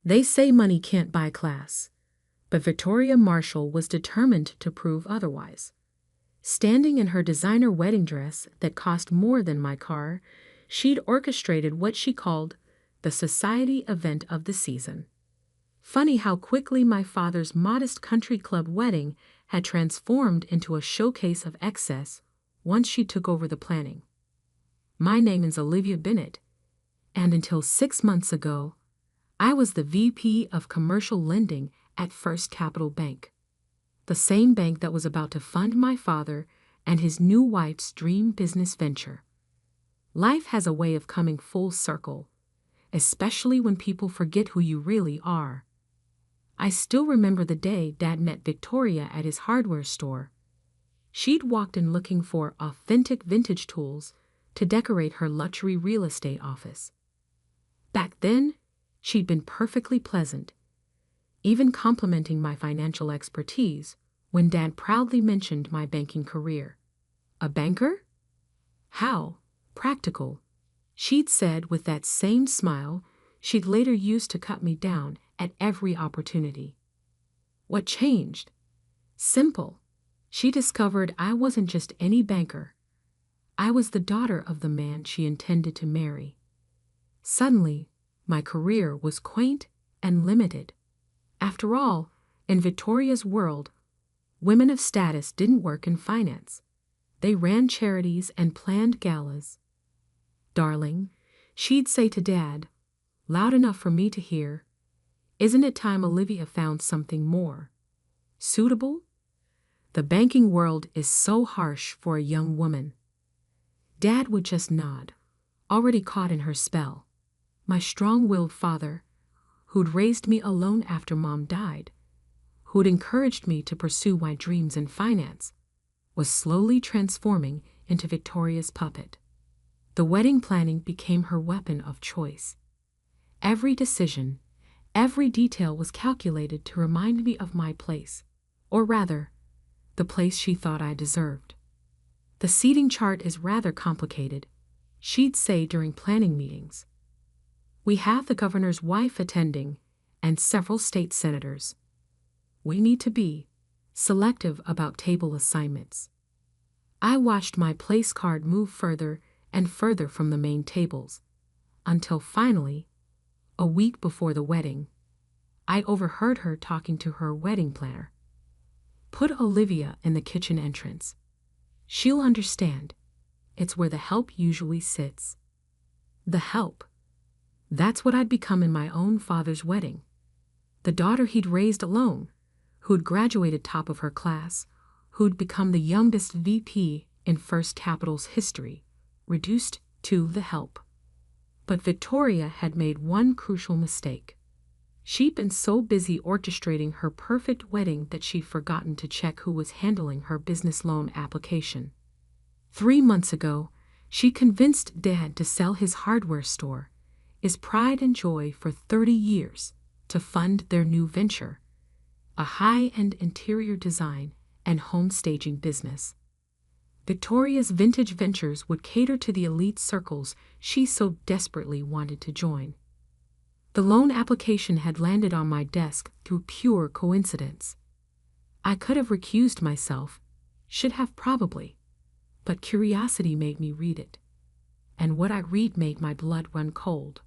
They say money can't buy class, but Victoria Marshall was determined to prove otherwise. Standing in her designer wedding dress that cost more than my car, she'd orchestrated what she called the society event of the season. Funny how quickly my father's modest country club wedding had transformed into a showcase of excess once she took over the planning. My name is Olivia Bennett, and until 6 months ago, I was the VP of Commercial Lending at First Capital Bank, the same bank that was about to fund my father and his new wife's dream business venture. Life has a way of coming full circle, especially when people forget who you really are. I still remember the day Dad met Victoria at his hardware store. She'd walked in looking for authentic vintage tools to decorate her luxury real estate office. Back then, she'd been perfectly pleasant, even complimenting my financial expertise when Dad proudly mentioned my banking career. A banker? How practical, she'd said with that same smile she'd later used to cut me down at every opportunity. What changed? Simple. She discovered I wasn't just any banker. I was the daughter of the man she intended to marry. Suddenly, my career was quaint and limited. After all, in Victoria's world, women of status didn't work in finance. They ran charities and planned galas. Darling, she'd say to Dad, loud enough for me to hear, isn't it time Olivia found something more suitable? The banking world is so harsh for a young woman. Dad would just nod, already caught in her spell. My strong-willed father, who'd raised me alone after Mom died, who'd encouraged me to pursue my dreams in finance, was slowly transforming into Victoria's puppet. The wedding planning became her weapon of choice. Every decision, every detail was calculated to remind me of my place, or rather, the place she thought I deserved. The seating chart is rather complicated, she'd say during planning meetings. We have the governor's wife attending and several state senators. We need to be selective about table assignments. I watched my place card move further and further from the main tables, until finally, a week before the wedding, I overheard her talking to her wedding planner. Put Olivia in the kitchen entrance. She'll understand. It's where the help usually sits. The help. That's what I'd become in my own father's wedding. The daughter he'd raised alone, who'd graduated top of her class, who'd become the youngest VP in First Capital's history, reduced to the help. But Victoria had made one crucial mistake. She'd been so busy orchestrating her perfect wedding that she'd forgotten to check who was handling her business loan application. 3 months ago, she convinced Dad to sell his hardware store, his pride and joy for 30 years, to fund their new venture, a high-end interior design and home staging business. Victoria's vintage ventures would cater to the elite circles she so desperately wanted to join. The loan application had landed on my desk through pure coincidence. I could have recused myself, should have probably, but curiosity made me read it, and what I read made my blood run cold.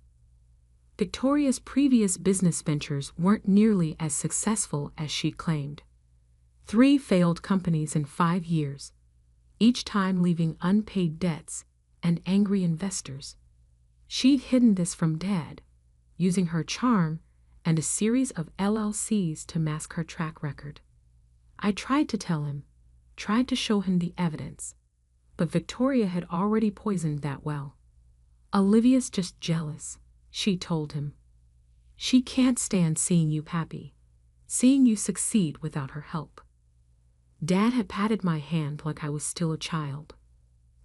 Victoria's previous business ventures weren't nearly as successful as she claimed. 3 failed companies in 5 years, each time leaving unpaid debts and angry investors. She'd hidden this from Dad, using her charm and a series of LLCs to mask her track record. I tried to tell him, tried to show him the evidence, but Victoria had already poisoned that well. Olivia's just jealous, she told him. She can't stand seeing you happy, seeing you succeed without her help. Dad had patted my hand like I was still a child.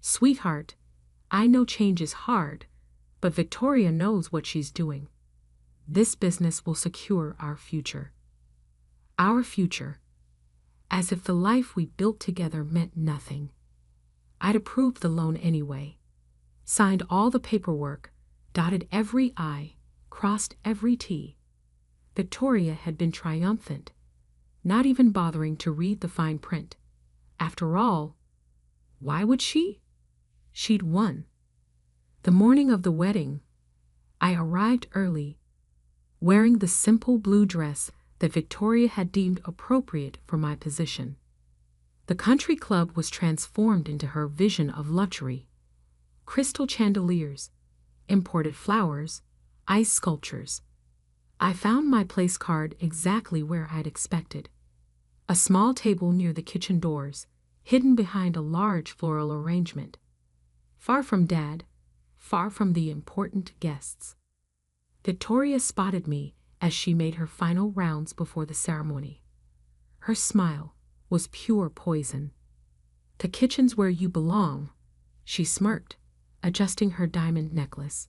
Sweetheart, I know change is hard, but Victoria knows what she's doing. This business will secure our future. Our future. As if the life we built together meant nothing. I'd approved the loan anyway, signed all the paperwork, dotted every I, crossed every T. Victoria had been triumphant, not even bothering to read the fine print. After all, why would she? She'd won. The morning of the wedding, I arrived early, wearing the simple blue dress that Victoria had deemed appropriate for my position. The country club was transformed into her vision of luxury. Crystal chandeliers, imported flowers, ice sculptures. I found my place card exactly where I'd expected. A small table near the kitchen doors, hidden behind a large floral arrangement. Far from Dad, far from the important guests. Victoria spotted me as she made her final rounds before the ceremony. Her smile was pure poison. "The kitchen's where you belong," she smirked, adjusting her diamond necklace.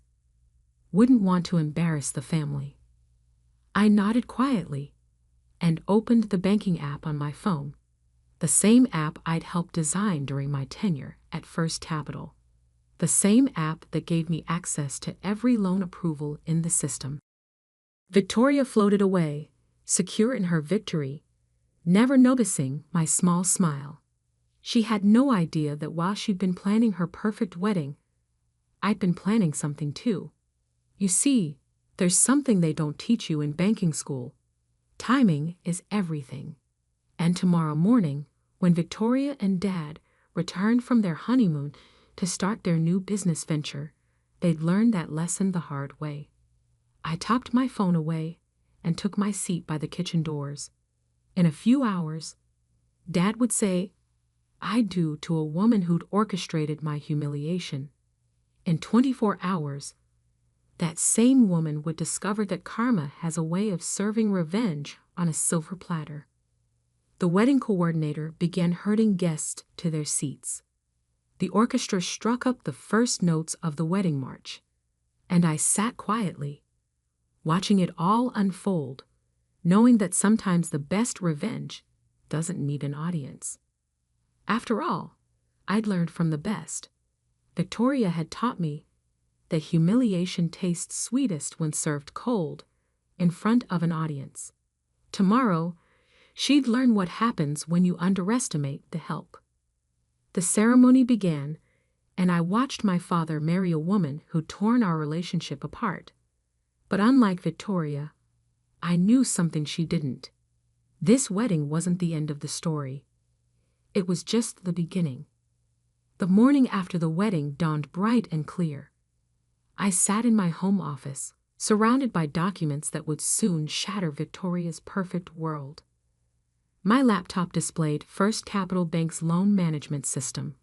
"Wouldn't want to embarrass the family." I nodded quietly and opened the banking app on my phone, the same app I'd helped design during my tenure at First Capital, the same app that gave me access to every loan approval in the system. Victoria floated away, secure in her victory, never noticing my small smile. She had no idea that while she'd been planning her perfect wedding, I'd been planning something too. You see, there's something they don't teach you in banking school. Timing is everything. And tomorrow morning, when Victoria and Dad returned from their honeymoon to start their new business venture, they'd learn that lesson the hard way. I topped my phone away and took my seat by the kitchen doors. In a few hours, Dad would say, "I do" to a woman who'd orchestrated my humiliation. In 24 hours, that same woman would discover that karma has a way of serving revenge on a silver platter. The wedding coordinator began herding guests to their seats. The orchestra struck up the first notes of the wedding march, and I sat quietly, watching it all unfold, knowing that sometimes the best revenge doesn't need an audience. After all, I'd learned from the best. Victoria had taught me that humiliation tastes sweetest when served cold, in front of an audience. Tomorrow, she'd learn what happens when you underestimate the help. The ceremony began, and I watched my father marry a woman who'd torn our relationship apart. But unlike Victoria, I knew something she didn't. This wedding wasn't the end of the story. It was just the beginning. The morning after the wedding dawned bright and clear. I sat in my home office, surrounded by documents that would soon shatter Victoria's perfect world. My laptop displayed First Capital Bank's loan management system,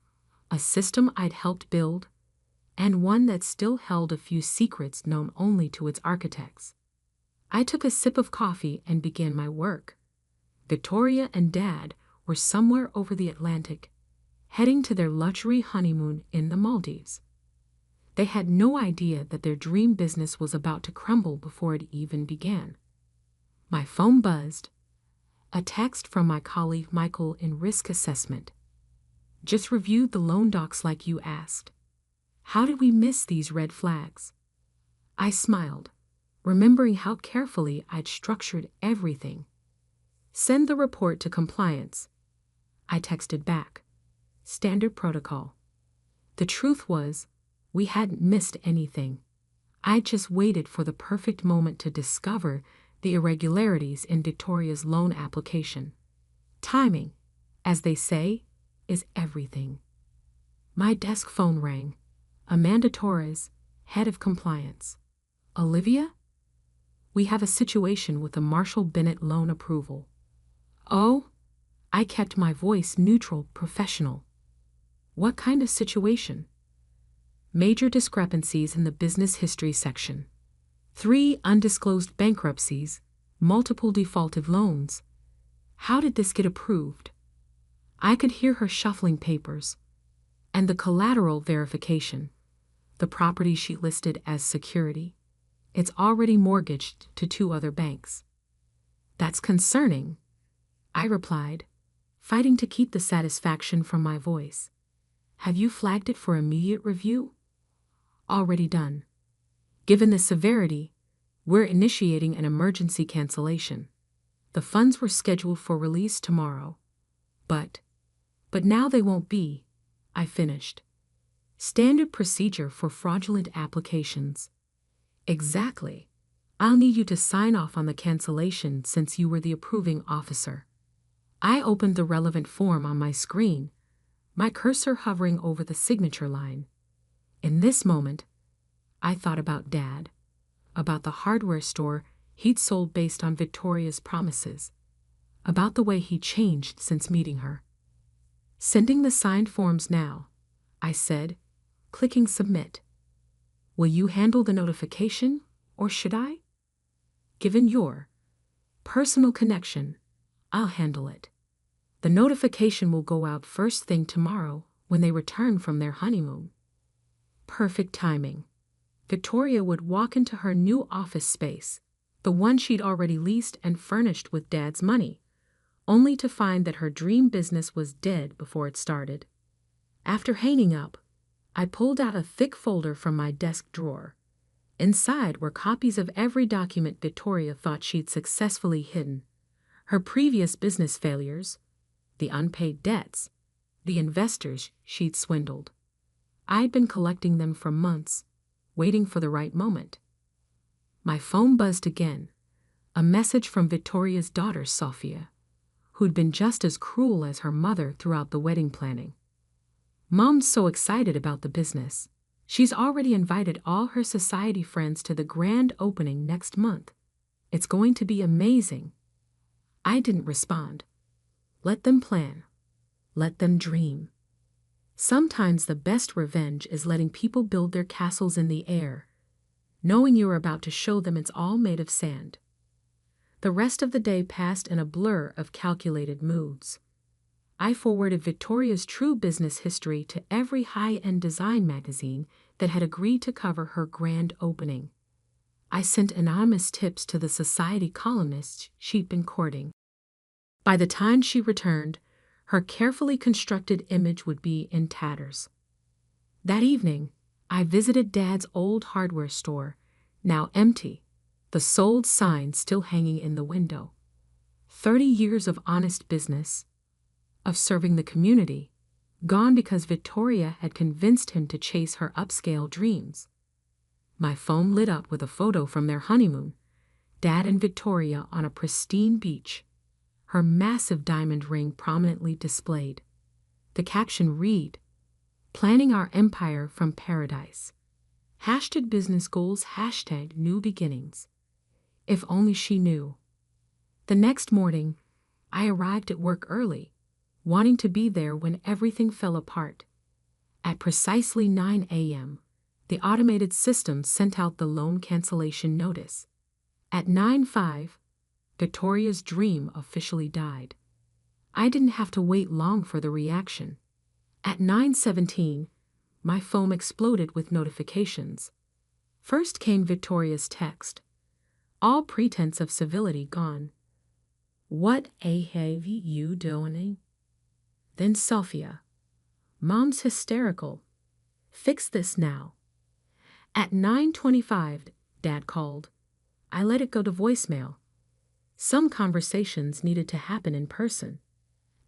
a system I'd helped build, and one that still held a few secrets known only to its architects. I took a sip of coffee and began my work. Victoria and Dad were somewhere over the Atlantic, heading to their luxury honeymoon in the Maldives. They had no idea that their dream business was about to crumble before it even began. My phone buzzed. A text from my colleague Michael in risk assessment. "Just reviewed the loan docs like you asked. How did we miss these red flags?" I smiled, remembering how carefully I'd structured everything. "Send the report to compliance." I texted back. Standard protocol. The truth was, we hadn't missed anything. I'd just waited for the perfect moment to discover the irregularities in Victoria's loan application. Timing, as they say, is everything. My desk phone rang. Amanda Torres, head of compliance. "Olivia? We have a situation with the Marshall Bennett loan approval." "Oh?" I kept my voice neutral, professional. "What kind of situation?" "Major discrepancies in the business history section. 3 undisclosed bankruptcies, multiple defaulted loans. How did this get approved?" I could hear her shuffling papers. "And the collateral verification, the property she listed as security, it's already mortgaged to 2 other banks." "That's concerning," I replied, fighting to keep the satisfaction from my voice. "Have you flagged it for immediate review?" "Already done. Given the severity, We're initiating an emergency cancellation. The funds were scheduled for release tomorrow. But now they won't be, I finished. Standard procedure for fraudulent applications. Exactly. I'll need you to sign off on the cancellation since you were the approving officer. I opened the relevant form on my screen, my cursor hovering over the signature line. In this moment, I thought about Dad, about the hardware store he'd sold based on Victoria's promises, about the way he changed since meeting her. Sending the signed forms now, I said, clicking submit. Will you handle the notification, or should I? Given your personal connection, I'll handle it. The notification will go out first thing tomorrow when they return from their honeymoon. Perfect timing. Victoria would walk into her new office space, the one she'd already leased and furnished with Dad's money, only to find that her dream business was dead before it started. After hanging up, I pulled out a thick folder from my desk drawer. Inside were copies of every document Victoria thought she'd successfully hidden. Her previous business failures, the unpaid debts, the investors she'd swindled. I'd been collecting them for months, waiting for the right moment. My phone buzzed again, a message from Victoria's daughter, Sophia, who'd been just as cruel as her mother throughout the wedding planning. Mom's so excited about the business. She's already invited all her society friends to the grand opening next month. It's going to be amazing. I didn't respond. Let them plan. Let them dream. Sometimes the best revenge is letting people build their castles in the air, knowing you're about to show them it's all made of sand. The rest of the day passed in a blur of calculated moods. I forwarded Victoria's true business history to every high-end design magazine that had agreed to cover her grand opening. I sent anonymous tips to the society columnists she'd been courting. By the time she returned, her carefully constructed image would be in tatters. That evening, I visited Dad's old hardware store, now empty, the sold sign still hanging in the window. 30 years of honest business, of serving the community, gone because Victoria had convinced him to chase her upscale dreams. My phone lit up with a photo from their honeymoon, Dad and Victoria on a pristine beach, her massive diamond ring prominently displayed. The caption read, "Planning our empire from paradise. Hashtag business goals, hashtag new beginnings." If only she knew. The next morning, I arrived at work early, wanting to be there when everything fell apart. At precisely 9 a.m., the automated system sent out the loan cancellation notice. At 9:05, Victoria's dream officially died. I didn't have to wait long for the reaction. At 9:17, my phone exploded with notifications. First came Victoria's text. All pretense of civility gone. "What have you doing?" Then Sophia. "Mom's hysterical. Fix this now." At 9:25, Dad called. I let it go to voicemail. Some conversations needed to happen in person.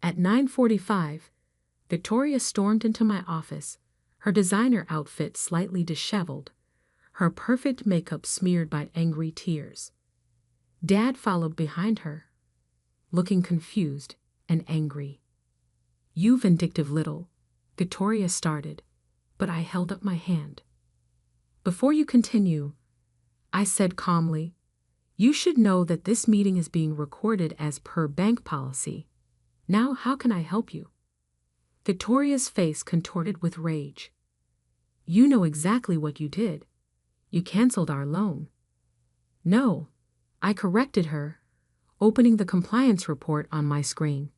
At 9:45, Victoria stormed into my office, her designer outfit slightly disheveled, her perfect makeup smeared by angry tears. Dad followed behind her, looking confused and angry. "You vindictive little," Victoria started, but I held up my hand. "Before you continue," I said calmly, "you should know that this meeting is being recorded as per bank policy. Now, how can I help you?" Victoria's face contorted with rage. "You know exactly what you did. You canceled our loan." "No," I corrected her, opening the compliance report on my screen.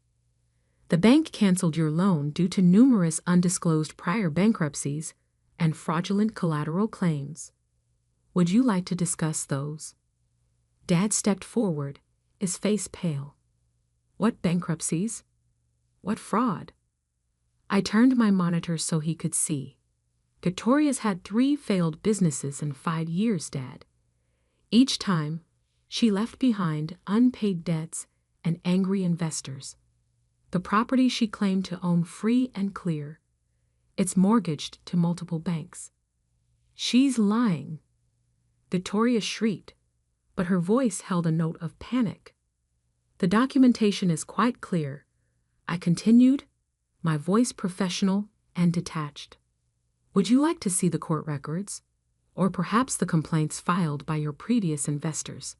"The bank canceled your loan due to numerous undisclosed prior bankruptcies and fraudulent collateral claims. Would you like to discuss those?" Dad stepped forward, his face pale. "What bankruptcies? What fraud?" I turned my monitor so he could see. "Victoria's had 3 failed businesses in 5 years, Dad. Each time, she left behind unpaid debts and angry investors. The property she claimed to own free and clear. It's mortgaged to multiple banks. She's lying. Victoria shrieked, but her voice held a note of panic. The documentation is quite clear, I continued, my voice professional and detached. Would you like to see the court records? Or perhaps the complaints filed by your previous investors?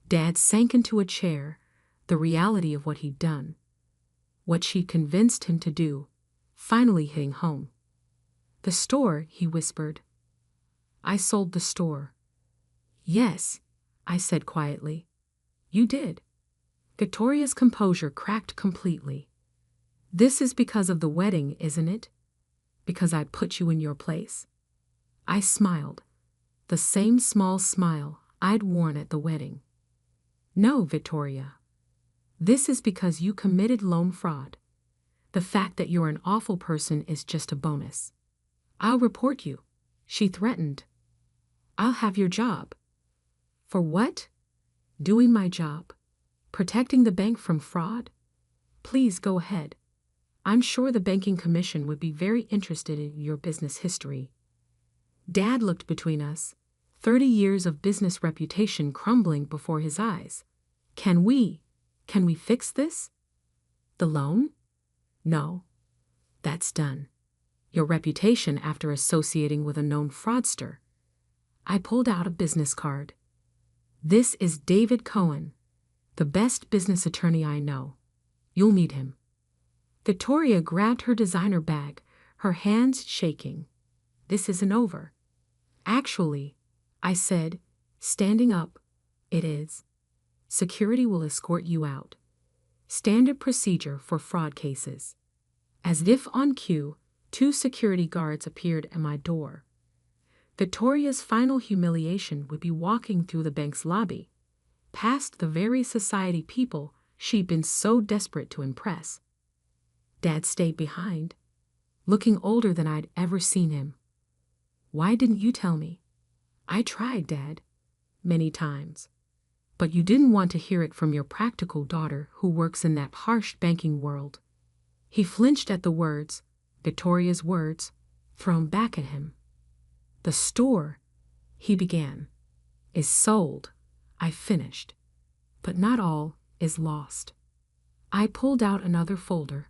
Dad sank into a chair, the reality of what he'd done. What she'd convinced him to do, finally hitting home. The store, he whispered. I sold the store. Yes, I said quietly. You did. Victoria's composure cracked completely. This is because of the wedding, isn't it? Because I'd put you in your place. I smiled, the same small smile I'd worn at the wedding. No, Victoria. This is because you committed loan fraud. The fact that you're an awful person is just a bonus. I'll report you, she threatened. I'll have your job. For what? Doing my job. Protecting the bank from fraud? Please go ahead. I'm sure the banking commission would be very interested in your business history. Dad looked between us, 30 years of business reputation crumbling before his eyes. Can we fix this? The loan? No. That's done. Your reputation after associating with a known fraudster. I pulled out a business card. This is David Cohen, the best business attorney I know. You'll meet him. Victoria grabbed her designer bag, her hands shaking. This isn't over. Actually, I said, standing up, it is. Security will escort you out. Standard procedure for fraud cases. As if on cue, 2 security guards appeared at my door. Victoria's final humiliation would be walking through the bank's lobby, past the very society people she'd been so desperate to impress. Dad stayed behind, looking older than I'd ever seen him. Why didn't you tell me? I tried, Dad, many times. But you didn't want to hear it from your practical daughter who works in that harsh banking world. He flinched at the words, Victoria's words, thrown back at him. The store, he began, is sold, I finished. But not all is lost. I pulled out another folder,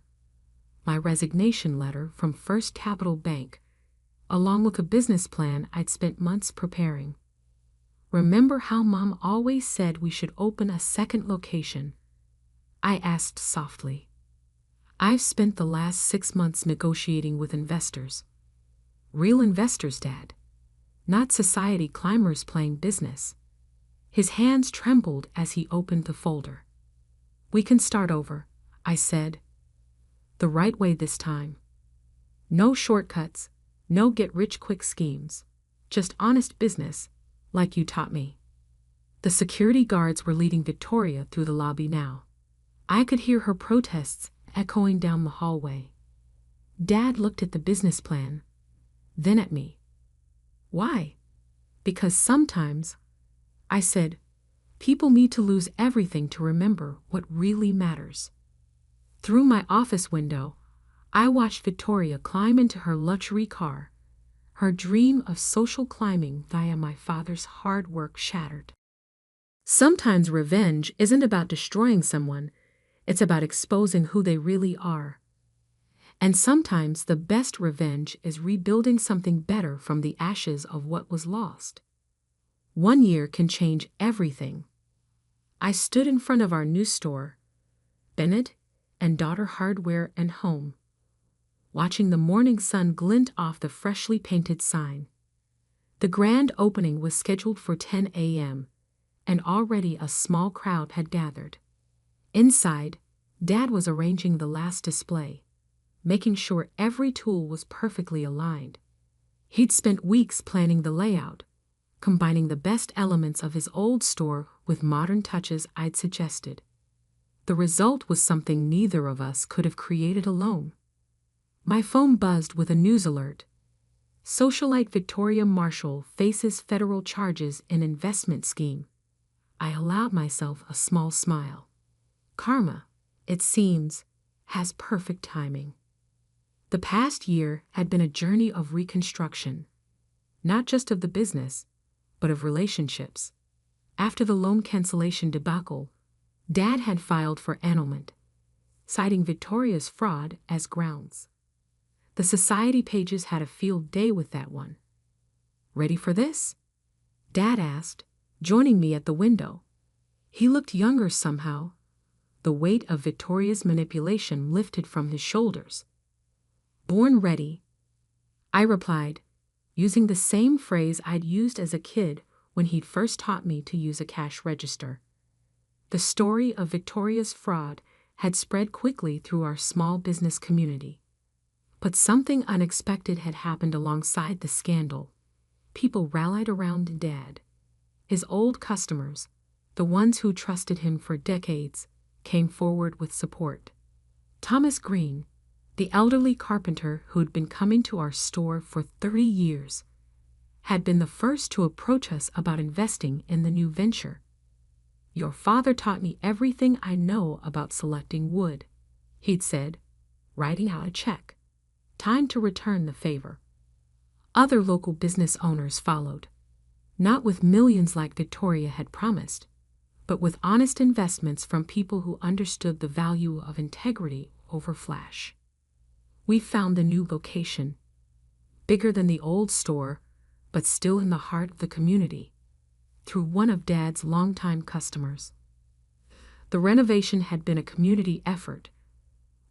my resignation letter from First Capital Bank, along with a business plan I'd spent months preparing. Remember how Mom always said we should open a second location? I asked softly. I've spent the last 6 months negotiating with investors. Real investors, Dad. Not society climbers playing business. His hands trembled as he opened the folder. We can start over, I said. The right way this time. No shortcuts, no get-rich-quick schemes. Just honest business, like you taught me. The security guards were leading Victoria through the lobby now. I could hear her protests echoing down the hallway. Dad looked at the business plan, then at me. Why? Because sometimes, I said, people need to lose everything to remember what really matters. Through my office window, I watched Victoria climb into her luxury car, her dream of social climbing via my father's hard work shattered. Sometimes revenge isn't about destroying someone, it's about exposing who they really are. And sometimes the best revenge is rebuilding something better from the ashes of what was lost. 1 year can change everything. I stood in front of our new store, Bennett and Daughter Hardware and Home, watching the morning sun glint off the freshly painted sign. The grand opening was scheduled for 10 a.m., and already a small crowd had gathered. Inside, Dad was arranging the last display, making sure every tool was perfectly aligned. He'd spent weeks planning the layout, combining the best elements of his old store with modern touches I'd suggested. The result was something neither of us could have created alone. My phone buzzed with a news alert. Socialite Victoria Marshall faces federal charges in investment scheme. I allowed myself a small smile. Karma, it seems, has perfect timing. The past year had been a journey of reconstruction, not just of the business, but of relationships. After the loan cancellation debacle, Dad had filed for annulment, citing Victoria's fraud as grounds. The society pages had a field day with that one. "Ready for this?" Dad asked, joining me at the window. He looked younger somehow. The weight of Victoria's manipulation lifted from his shoulders. "Born ready," I replied, using the same phrase I'd used as a kid when he'd first taught me to use a cash register. The story of Victoria's fraud had spread quickly through our small business community. But something unexpected had happened alongside the scandal. People rallied around Dad. His old customers, the ones who trusted him for decades, came forward with support. Thomas Green, the elderly carpenter who'd been coming to our store for 30 years, had been the first to approach us about investing in the new venture. "Your father taught me everything I know about selecting wood," he'd said, writing out a check. Time to return the favor. Other local business owners followed, not with millions like Victoria had promised, but with honest investments from people who understood the value of integrity over flash. We found the new location, bigger than the old store, but still in the heart of the community, through one of Dad's longtime customers. The renovation had been a community effort,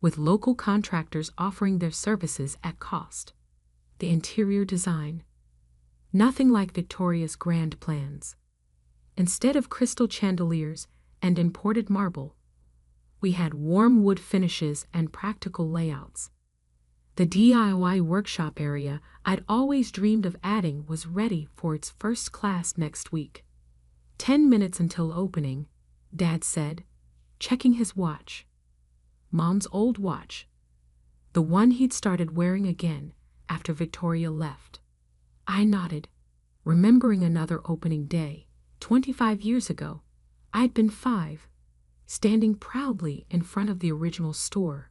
with local contractors offering their services at cost. The interior design, nothing like Victoria's grand plans. Instead of crystal chandeliers and imported marble, we had warm wood finishes and practical layouts. The DIY workshop area I'd always dreamed of adding was ready for its first class next week. 10 minutes until opening, Dad said, checking his watch. Mom's old watch, the one he'd started wearing again after Victoria left. I nodded, remembering another opening day, 25 years ago. I'd been 5, standing proudly in front of the original store,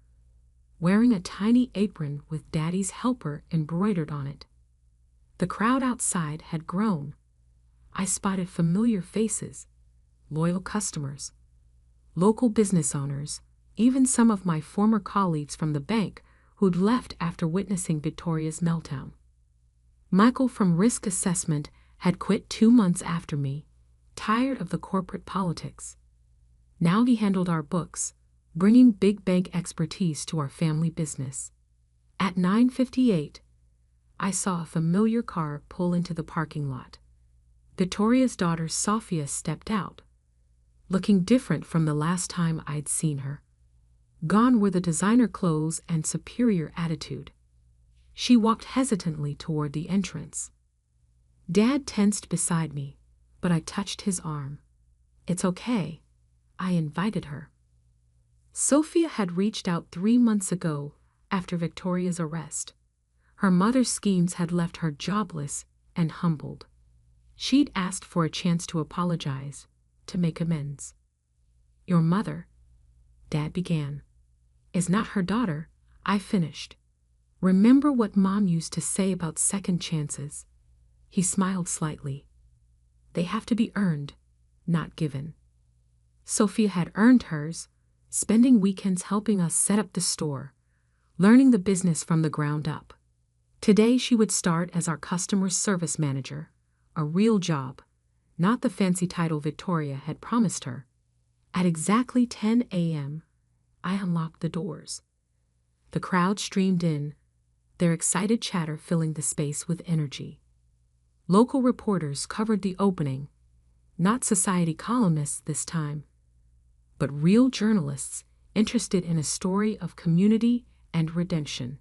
wearing a tiny apron with Daddy's helper embroidered on it. The crowd outside had grown. I spotted familiar faces, loyal customers, local business owners, even some of my former colleagues from the bank who'd left after witnessing Victoria's meltdown. Michael from Risk Assessment had quit 2 months after me, tired of the corporate politics. Now he handled our books, bringing big bank expertise to our family business. At 9:58, I saw a familiar car pull into the parking lot. Victoria's daughter Sophia stepped out, looking different from the last time I'd seen her. Gone were the designer clothes and superior attitude. She walked hesitantly toward the entrance. Dad tensed beside me, but I touched his arm. "It's okay," I invited her. Sophia had reached out 3 months ago after Victoria's arrest. Her mother's schemes had left her jobless and humbled. She'd asked for a chance to apologize, to make amends. "Your mother," Dad began, "is not her daughter," I finished. "Remember what Mom used to say about second chances?" He smiled slightly. "They have to be earned, not given." Sophia had earned hers, spending weekends helping us set up the store, learning the business from the ground up. Today she would start as our customer service manager, a real job, not the fancy title Victoria had promised her. At exactly 10 a.m., I unlocked the doors. The crowd streamed in, their excited chatter filling the space with energy. Local reporters covered the opening, not society columnists this time, but real journalists interested in a story of community and redemption.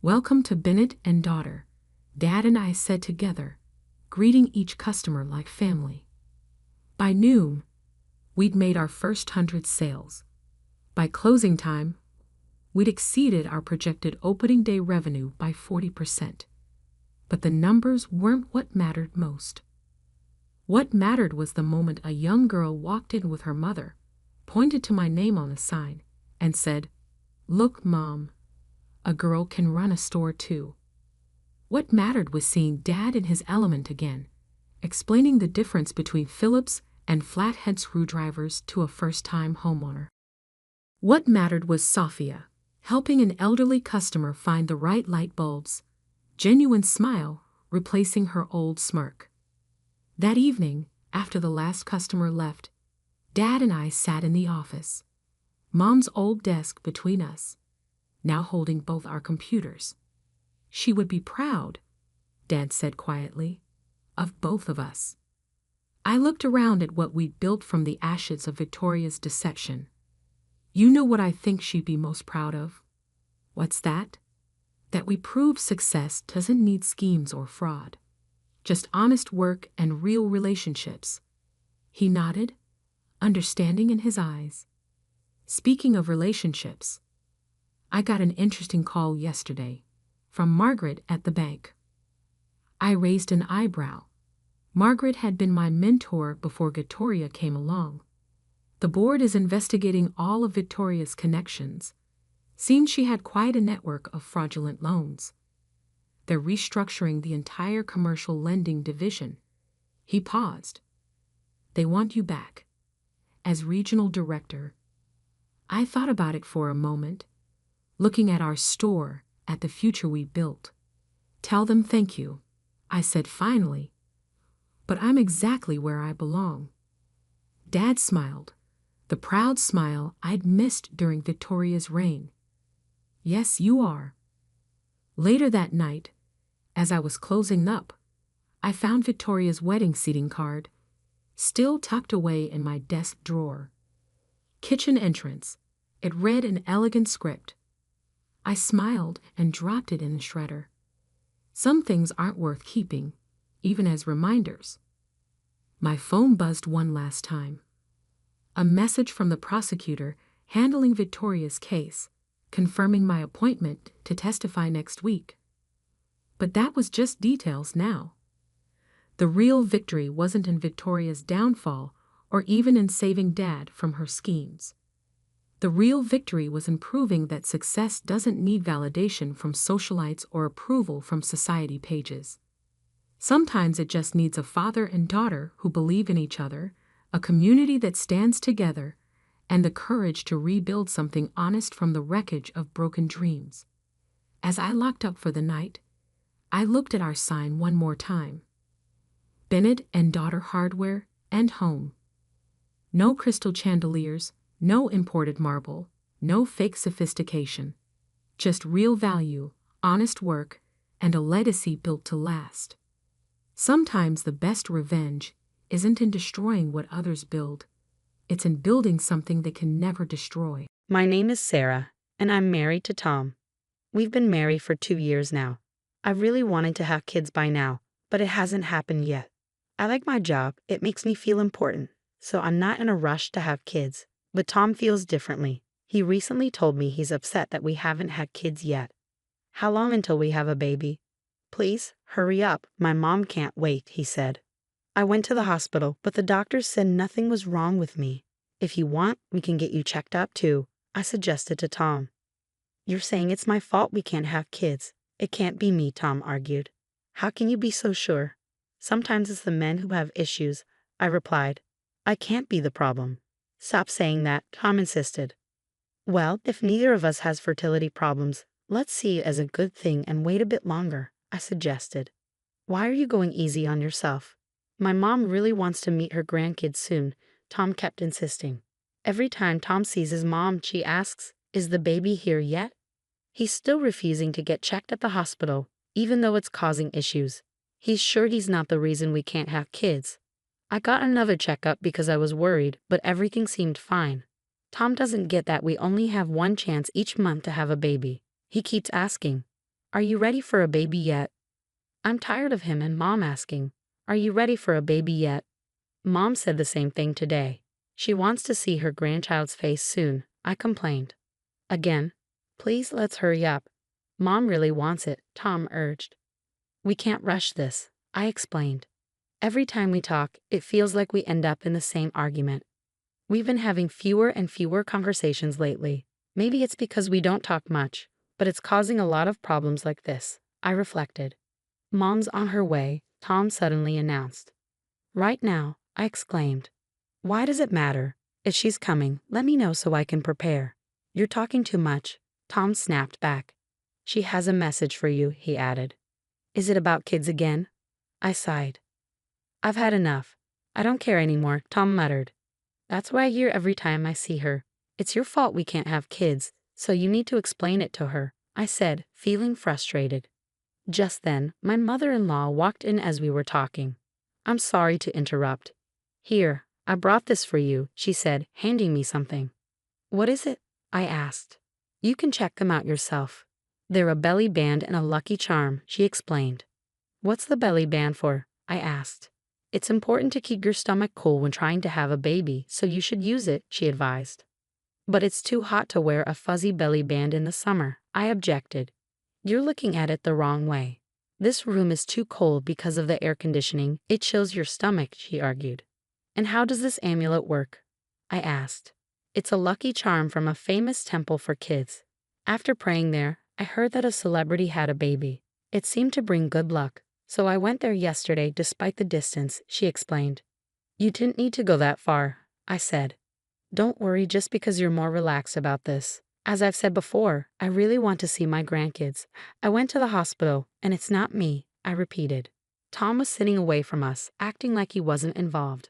"Welcome to Bennett and Daughter," Dad and I said together, greeting each customer like family. By noon, we'd made our first 100 sales. By closing time, we'd exceeded our projected opening day revenue by 40%. But the numbers weren't what mattered most. What mattered was the moment a young girl walked in with her mother, pointed to my name on a sign, and said, "Look, Mom, a girl can run a store too." What mattered was seeing Dad in his element again, explaining the difference between Phillips and flathead screwdrivers to a first-time homeowner. What mattered was Sophia, helping an elderly customer find the right light bulbs, genuine smile replacing her old smirk. That evening, after the last customer left, Dad and I sat in the office, Mom's old desk between us, now holding both our computers. She would be proud, Dad said quietly, of both of us. I looked around at what we'd built from the ashes of Victoria's deception. You know what I think she'd be most proud of? What's that? That we proved success doesn't need schemes or fraud. Just honest work and real relationships. He nodded, understanding in his eyes. Speaking of relationships, I got an interesting call yesterday from Margaret at the bank. I raised an eyebrow. Margaret had been my mentor before Victoria came along. The board is investigating all of Victoria's connections. Seemed she had quite a network of fraudulent loans. They're restructuring the entire commercial lending division. He paused. They want you back as regional director. I thought about it for a moment, looking at our store, at the future we built. Tell them thank you, I said finally. But I'm exactly where I belong. Dad smiled, the proud smile I'd missed during Victoria's reign. Yes, you are. Later that night, as I was closing up, I found Victoria's wedding seating card, still tucked away in my desk drawer. Kitchen entrance. It read in elegant script. I smiled and dropped it in the shredder. Some things aren't worth keeping, even as reminders. My phone buzzed one last time. A message from the prosecutor handling Victoria's case, confirming my appointment to testify next week. But that was just details now. The real victory wasn't in Victoria's downfall or even in saving Dad from her schemes. The real victory was in proving that success doesn't need validation from socialites or approval from society pages. Sometimes it just needs a father and daughter who believe in each other, a community that stands together, and the courage to rebuild something honest from the wreckage of broken dreams. As I locked up for the night, I looked at our sign one more time. Bennett and Daughter Hardware and Home. No crystal chandeliers, no imported marble, no fake sophistication. Just real value, honest work, and a legacy built to last. Sometimes the best revenge isn't in destroying what others build. It's in building something they can never destroy. My name is Sarah, and I'm married to Tom. We've been married for 2 years now. I really wanted to have kids by now, but it hasn't happened yet. I like my job, it makes me feel important, so I'm not in a rush to have kids. But Tom feels differently. He recently told me he's upset that we haven't had kids yet. How long until we have a baby? Please, hurry up, my mom can't wait, he said. I went to the hospital, but the doctors said nothing was wrong with me. If you want, we can get you checked up too, I suggested to Tom. You're saying it's my fault we can't have kids. It can't be me, Tom argued. How can you be so sure? Sometimes it's the men who have issues, I replied. I can't be the problem. Stop saying that, Tom insisted. Well, if neither of us has fertility problems, let's see it as a good thing and wait a bit longer, I suggested. Why are you going easy on yourself? My mom really wants to meet her grandkids soon, Tom kept insisting. Every time Tom sees his mom, she asks, is the baby here yet? He's still refusing to get checked at the hospital, even though it's causing issues. He's sure he's not the reason we can't have kids. I got another checkup because I was worried, but everything seemed fine. Tom doesn't get that we only have one chance each month to have a baby. He keeps asking, are you ready for a baby yet? I'm tired of him and Mom asking, are you ready for a baby yet? Mom said the same thing today. She wants to see her grandchild's face soon, I complained. Again, please let's hurry up. Mom really wants it, Tom urged. We can't rush this, I explained. Every time we talk, it feels like we end up in the same argument. We've been having fewer and fewer conversations lately. Maybe it's because we don't talk much, but it's causing a lot of problems like this, I reflected. Mom's on her way, Tom suddenly announced. Right now, I exclaimed. Why does it matter? If she's coming, let me know so I can prepare. You're talking too much, Tom snapped back. She has a message for you, he added. Is it about kids again? I sighed. I've had enough. I don't care anymore, Tom muttered. That's what I hear every time I see her. It's your fault we can't have kids, so you need to explain it to her, I said, feeling frustrated. Just then, my mother-in-law walked in as we were talking. I'm sorry to interrupt. Here, I brought this for you, she said, handing me something. What is it? I asked. You can check them out yourself. They're a belly band and a lucky charm, she explained. What's the belly band for? I asked. It's important to keep your stomach cool when trying to have a baby, so you should use it, she advised. But it's too hot to wear a fuzzy belly band in the summer, I objected. You're looking at it the wrong way. This room is too cold because of the air conditioning. It chills your stomach, she argued. And how does this amulet work? I asked. It's a lucky charm from a famous temple for kids. After praying there, I heard that a celebrity had a baby. It seemed to bring good luck, so I went there yesterday despite the distance, she explained. You didn't need to go that far, I said. Don't worry just because you're more relaxed about this. As I've said before, I really want to see my grandkids. I went to the hospital, and it's not me, I repeated. Tom was sitting away from us, acting like he wasn't involved.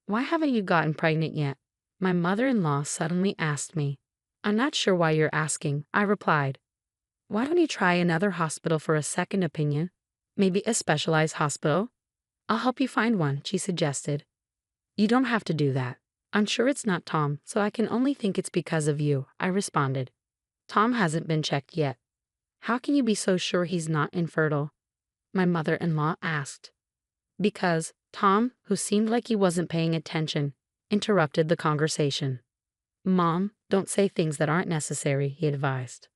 Why haven't you gotten pregnant yet? My mother-in-law suddenly asked me. I'm not sure why you're asking, I replied. Why don't you try another hospital for a second opinion? Maybe a specialized hospital? I'll help you find one, she suggested. You don't have to do that. I'm sure it's not Tom, so I can only think it's because of you, I responded. Tom hasn't been checked yet. How can you be so sure he's not infertile? My mother-in-law asked. Because Tom, who seemed like he wasn't paying attention, interrupted the conversation. Mom, don't say things that aren't necessary, he advised.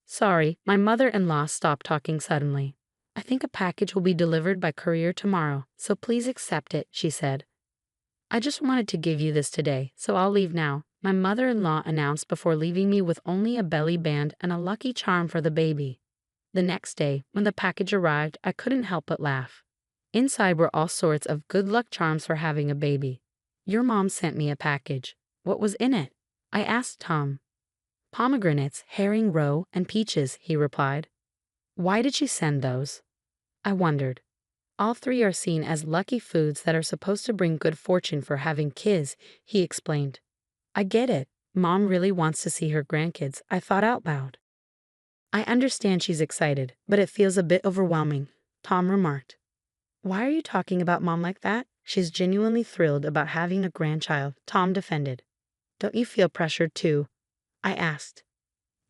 Sorry, my mother-in-law stopped talking suddenly. I think a package will be delivered by courier tomorrow, so please accept it, she said. I just wanted to give you this today, so I'll leave now, my mother-in-law announced before leaving me with only a belly band and a lucky charm for the baby. The next day, when the package arrived, I couldn't help but laugh. Inside were all sorts of good luck charms for having a baby. Your mom sent me a package. What was in it? I asked Tom. Pomegranates, herring roe, and peaches, he replied. Why did she send those? I wondered. All three are seen as lucky foods that are supposed to bring good fortune for having kids, he explained. I get it. Mom really wants to see her grandkids, I thought out loud. I understand she's excited, but it feels a bit overwhelming, Tom remarked. Why are you talking about Mom like that? She's genuinely thrilled about having a grandchild, Tom defended. Don't you feel pressured too? I asked.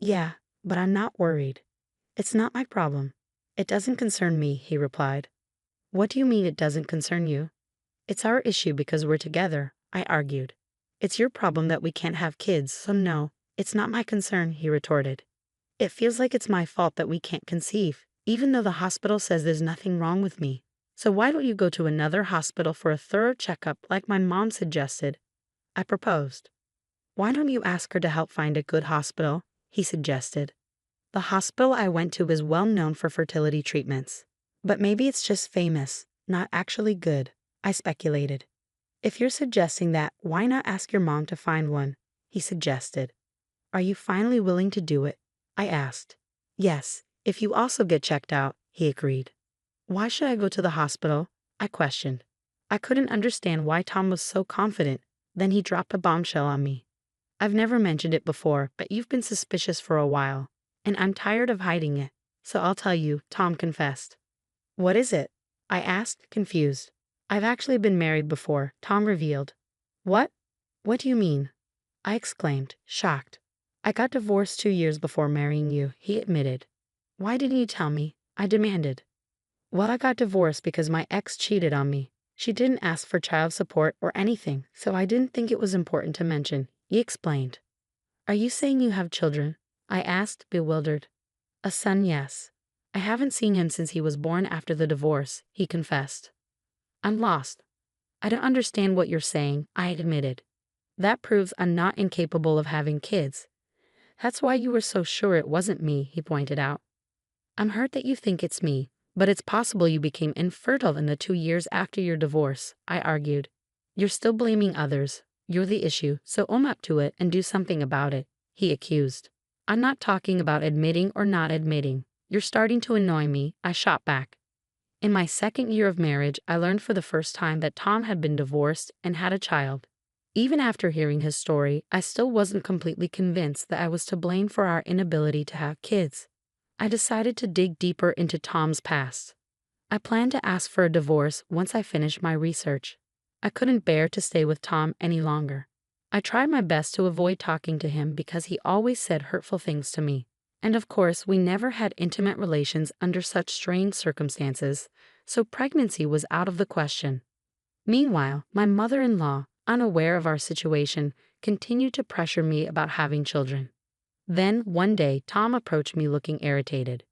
Yeah, but I'm not worried. It's not my problem. It doesn't concern me, he replied. What do you mean it doesn't concern you? It's our issue because we're together, I argued. It's your problem that we can't have kids, so no, it's not my concern, he retorted. It feels like it's my fault that we can't conceive, even though the hospital says there's nothing wrong with me. So why don't you go to another hospital for a thorough checkup like my mom suggested? I proposed. Why don't you ask her to help find a good hospital? He suggested. The hospital I went to is well known for fertility treatments. But maybe it's just famous, not actually good, I speculated. If you're suggesting that, why not ask your mom to find one? He suggested. Are you finally willing to do it? I asked. Yes, if you also get checked out, he agreed. Why should I go to the hospital? I questioned. I couldn't understand why Tom was so confident. Then he dropped a bombshell on me. I've never mentioned it before, but you've been suspicious for a while, and I'm tired of hiding it, so I'll tell you, Tom confessed. What is it? I asked, confused. I've actually been married before, Tom revealed. What? What do you mean? I exclaimed, shocked. I got divorced 2 years before marrying you, he admitted. Why didn't you tell me? I demanded. Well, I got divorced because my ex cheated on me. She didn't ask for child support or anything, so I didn't think it was important to mention, he explained. Are you saying you have children? I asked, bewildered. A son, yes. I haven't seen him since he was born after the divorce, he confessed. I'm lost. I don't understand what you're saying, I admitted. That proves I'm not incapable of having kids. That's why you were so sure it wasn't me, he pointed out. I'm hurt that you think it's me, but it's possible you became infertile in the 2 years after your divorce, I argued. You're still blaming others. You're the issue, so own up to it and do something about it, he accused. I'm not talking about admitting or not admitting. You're starting to annoy me, I shot back. In my 2nd year of marriage, I learned for the first time that Tom had been divorced and had a child. Even after hearing his story, I still wasn't completely convinced that I was to blame for our inability to have kids. I decided to dig deeper into Tom's past. I planned to ask for a divorce once I finished my research. I couldn't bear to stay with Tom any longer. I tried my best to avoid talking to him because he always said hurtful things to me. And of course, we never had intimate relations under such strained circumstances, so pregnancy was out of the question. Meanwhile, my mother-in-law, unaware of our situation, continued to pressure me about having children. Then, one day, Tom approached me looking irritated.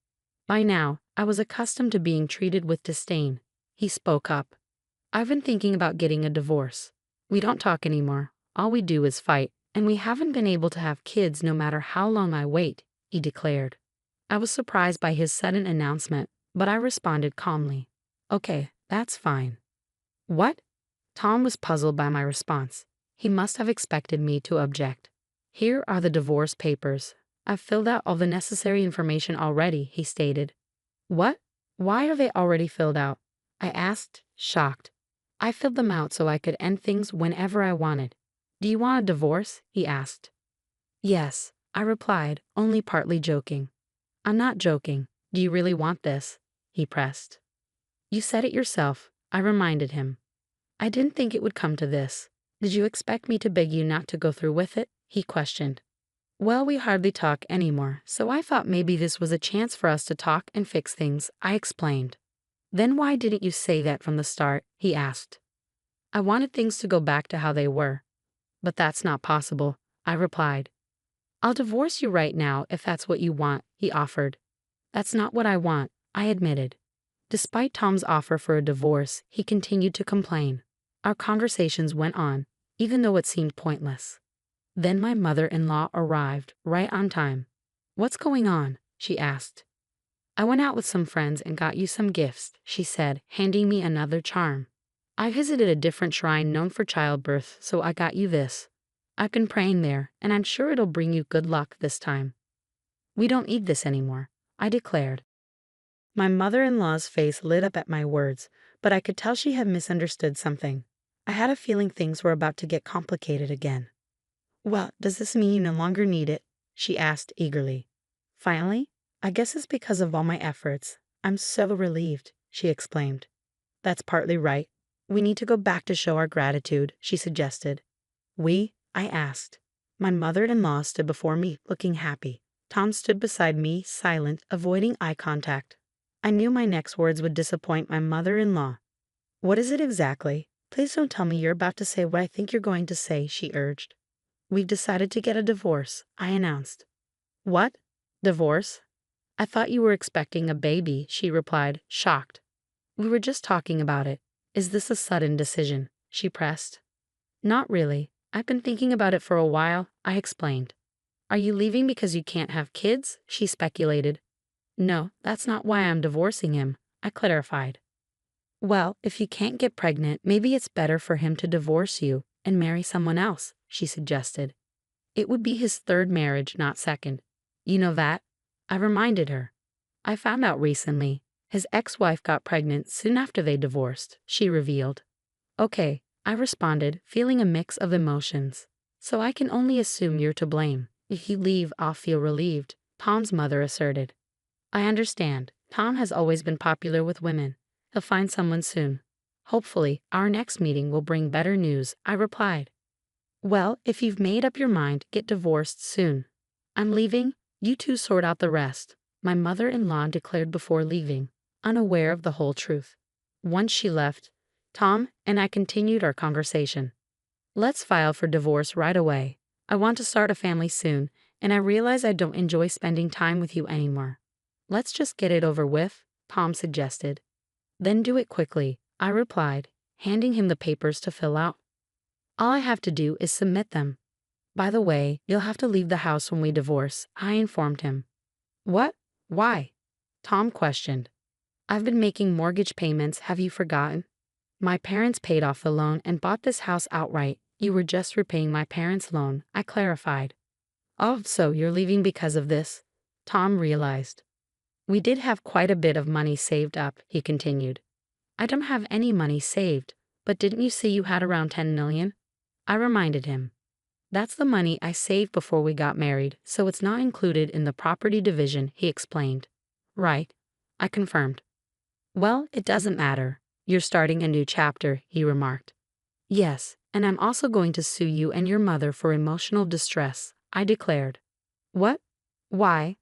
By now, I was accustomed to being treated with disdain. He spoke up. I've been thinking about getting a divorce. We don't talk anymore. All we do is fight, and we haven't been able to have kids no matter how long I wait, he declared. I was surprised by his sudden announcement, but I responded calmly. Okay, that's fine. What? Tom was puzzled by my response. He must have expected me to object. Here are the divorce papers. I've filled out all the necessary information already, he stated. What? Why are they already filled out? I asked, shocked. I filled them out so I could end things whenever I wanted. Do you want a divorce? He asked. Yes, I replied, only partly joking. I'm not joking. Do you really want this? He pressed. You said it yourself, I reminded him. I didn't think it would come to this. Did you expect me to beg you not to go through with it? He questioned. Well, we hardly talk anymore, so I thought maybe this was a chance for us to talk and fix things, I explained. Then why didn't you say that from the start? He asked. I wanted things to go back to how they were. But that's not possible, I replied. I'll divorce you right now if that's what you want, he offered. That's not what I want, I admitted. Despite Tom's offer for a divorce, he continued to complain. Our conversations went on, even though it seemed pointless. Then my mother-in-law arrived, right on time. What's going on? She asked. I went out with some friends and got you some gifts, she said, handing me another charm. I visited a different shrine known for childbirth, so I got you this. I've been praying there, and I'm sure it'll bring you good luck this time. We don't need this anymore, I declared. My mother-in-law's face lit up at my words, but I could tell she had misunderstood something. I had a feeling things were about to get complicated again. Well, does this mean you no longer need it? She asked eagerly. Finally, I guess it's because of all my efforts. I'm so relieved, she exclaimed. That's partly right. We need to go back to show our gratitude, she suggested. We? I asked. My mother-in-law stood before me, looking happy. Tom stood beside me, silent, avoiding eye contact. I knew my next words would disappoint my mother-in-law. What is it exactly? Please don't tell me you're about to say what I think you're going to say, she urged. We've decided to get a divorce, I announced. What? Divorce? I thought you were expecting a baby, she replied, shocked. We were just talking about it. Is this a sudden decision? She pressed. Not really. I've been thinking about it for a while, I explained. Are you leaving because you can't have kids? She speculated. No, that's not why I'm divorcing him, I clarified. Well, if you can't get pregnant, maybe it's better for him to divorce you and marry someone else, she suggested. It would be his 3rd marriage, not 2nd. You know that? I reminded her. I found out recently. His ex-wife got pregnant soon after they divorced, she revealed. Okay, I responded, feeling a mix of emotions. So I can only assume you're to blame. If you leave, I'll feel relieved, Tom's mother asserted. I understand. Tom has always been popular with women. He'll find someone soon. Hopefully, our next meeting will bring better news, I replied. Well, if you've made up your mind, get divorced soon. I'm leaving. You two sort out the rest, my mother-in-law declared before leaving, unaware of the whole truth. Once she left, Tom and I continued our conversation. Let's file for divorce right away. I want to start a family soon, and I realize I don't enjoy spending time with you anymore. Let's just get it over with, Tom suggested. Then do it quickly, I replied, handing him the papers to fill out. All I have to do is submit them. By the way, you'll have to leave the house when we divorce, I informed him. What? Why? Tom questioned. I've been making mortgage payments, have you forgotten? My parents paid off the loan and bought this house outright. You were just repaying my parents' loan, I clarified. Oh, so you're leaving because of this? Tom realized. We did have quite a bit of money saved up, he continued. I don't have any money saved, but didn't you say you had around 10 million? I reminded him. That's the money I saved before we got married, so it's not included in the property division, he explained. Right, I confirmed. Well, it doesn't matter. You're starting a new chapter, he remarked. Yes, and I'm also going to sue you and your mother for emotional distress, I declared. What? Why?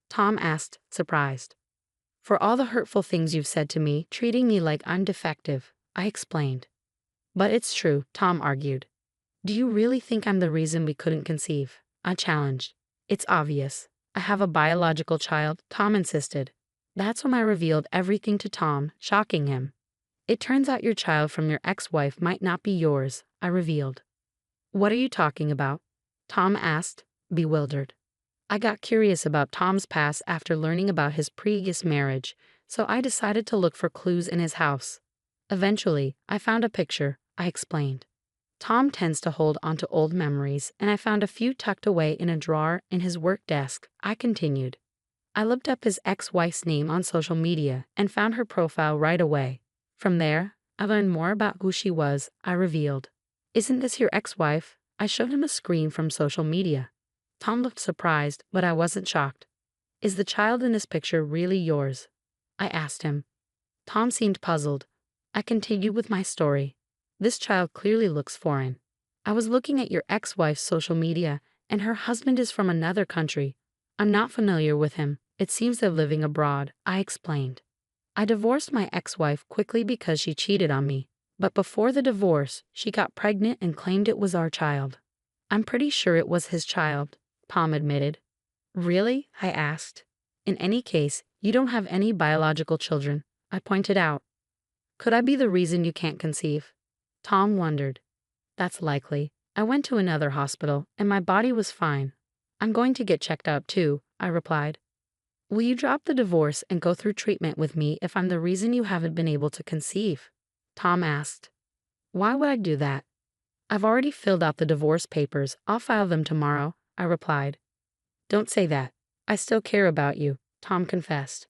Tom asked, surprised. For all the hurtful things you've said to me, treating me like I'm defective, I explained. But it's true, Tom argued. Do you really think I'm the reason we couldn't conceive? I challenged. It's obvious. I have a biological child, Tom insisted. That's when I revealed everything to Tom, shocking him. It turns out your child from your ex-wife might not be yours, I revealed. What are you talking about? Tom asked, bewildered. I got curious about Tom's past after learning about his previous marriage, so I decided to look for clues in his house. Eventually, I found a picture, I explained. Tom tends to hold onto old memories, and I found a few tucked away in a drawer in his work desk, I continued. I looked up his ex-wife's name on social media and found her profile right away. From there, I learned more about who she was, I revealed. Isn't this your ex-wife? I showed him a screen from social media. Tom looked surprised, but I wasn't shocked. Is the child in this picture really yours? I asked him. Tom seemed puzzled. I continued with my story. This child clearly looks foreign. I was looking at your ex-wife's social media, and her husband is from another country. I'm not familiar with him. It seems they're living abroad, I explained. I divorced my ex-wife quickly because she cheated on me, but before the divorce, she got pregnant and claimed it was our child. I'm pretty sure it was his child, Tom admitted. Really? I asked. In any case, you don't have any biological children, I pointed out. Could I be the reason you can't conceive? Tom wondered. That's likely. I went to another hospital, and my body was fine. I'm going to get checked out too, I replied. Will you drop the divorce and go through treatment with me if I'm the reason you haven't been able to conceive? Tom asked. Why would I do that? I've already filled out the divorce papers. I'll file them tomorrow, I replied. Don't say that. I still care about you, Tom confessed.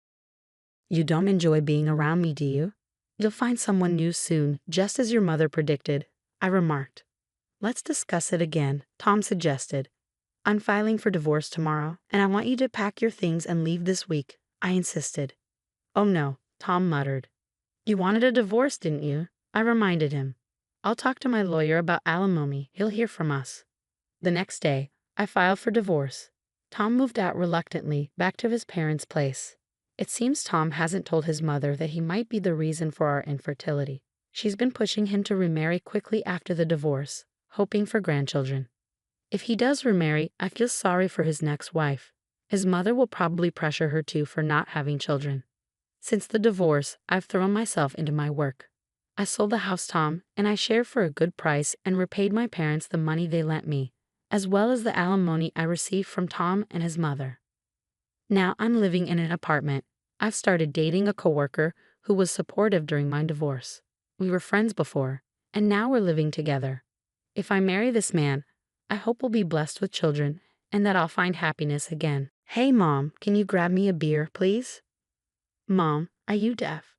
You don't enjoy being around me, do you? You'll find someone new soon, just as your mother predicted, I remarked. Let's discuss it again, Tom suggested. I'm filing for divorce tomorrow, and I want you to pack your things and leave this week, I insisted. Oh no, Tom muttered. You wanted a divorce, didn't you? I reminded him. I'll talk to my lawyer about alimony. He'll hear from us. The next day, I filed for divorce. Tom moved out reluctantly back to his parents' place. It seems Tom hasn't told his mother that he might be the reason for our infertility. She's been pushing him to remarry quickly after the divorce, hoping for grandchildren. If he does remarry, I feel sorry for his next wife. His mother will probably pressure her too for not having children. Since the divorce, I've thrown myself into my work. I sold the house, Tom, and I shared for a good price and repaid my parents the money they lent me, as well as the alimony I received from Tom and his mother. Now I'm living in an apartment. I've started dating a coworker who was supportive during my divorce. We were friends before, and now we're living together. If I marry this man, I hope we'll be blessed with children and that I'll find happiness again. Hey, Mom, can you grab me a beer, please? Mom, are you deaf?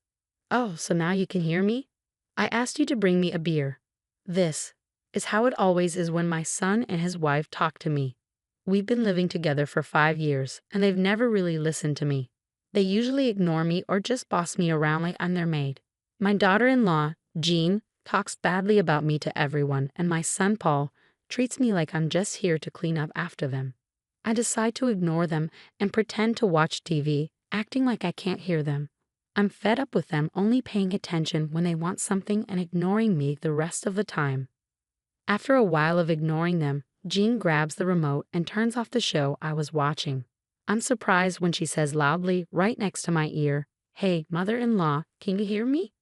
Oh, so now you can hear me? I asked you to bring me a beer. This is how it always is when my son and his wife talk to me. We've been living together for 5 years, and they've never really listened to me. They usually ignore me or just boss me around like I'm their maid. My daughter-in-law, Jean, talks badly about me to everyone, and my son, Paul, treats me like I'm just here to clean up after them. I decide to ignore them and pretend to watch TV, acting like I can't hear them. I'm fed up with them only paying attention when they want something and ignoring me the rest of the time. After a while of ignoring them, Jean grabs the remote and turns off the show I was watching. I'm surprised when she says loudly, right next to my ear, "Hey, mother-in-law, can you hear me?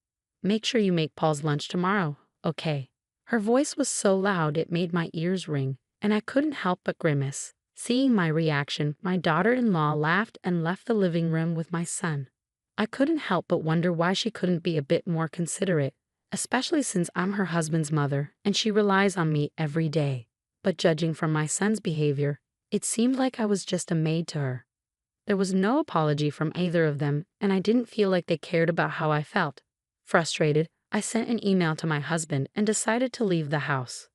Make sure you make Paul's lunch tomorrow, okay?" Her voice was so loud it made my ears ring, and I couldn't help but grimace. Seeing my reaction, my daughter-in-law laughed and left the living room with my son. I couldn't help but wonder why she couldn't be a bit more considerate, especially since I'm her husband's mother and she relies on me every day. But judging from my son's behavior, it seemed like I was just a maid to her. There was no apology from either of them, and I didn't feel like they cared about how I felt. Frustrated, I sent an email to my husband and decided to leave the house.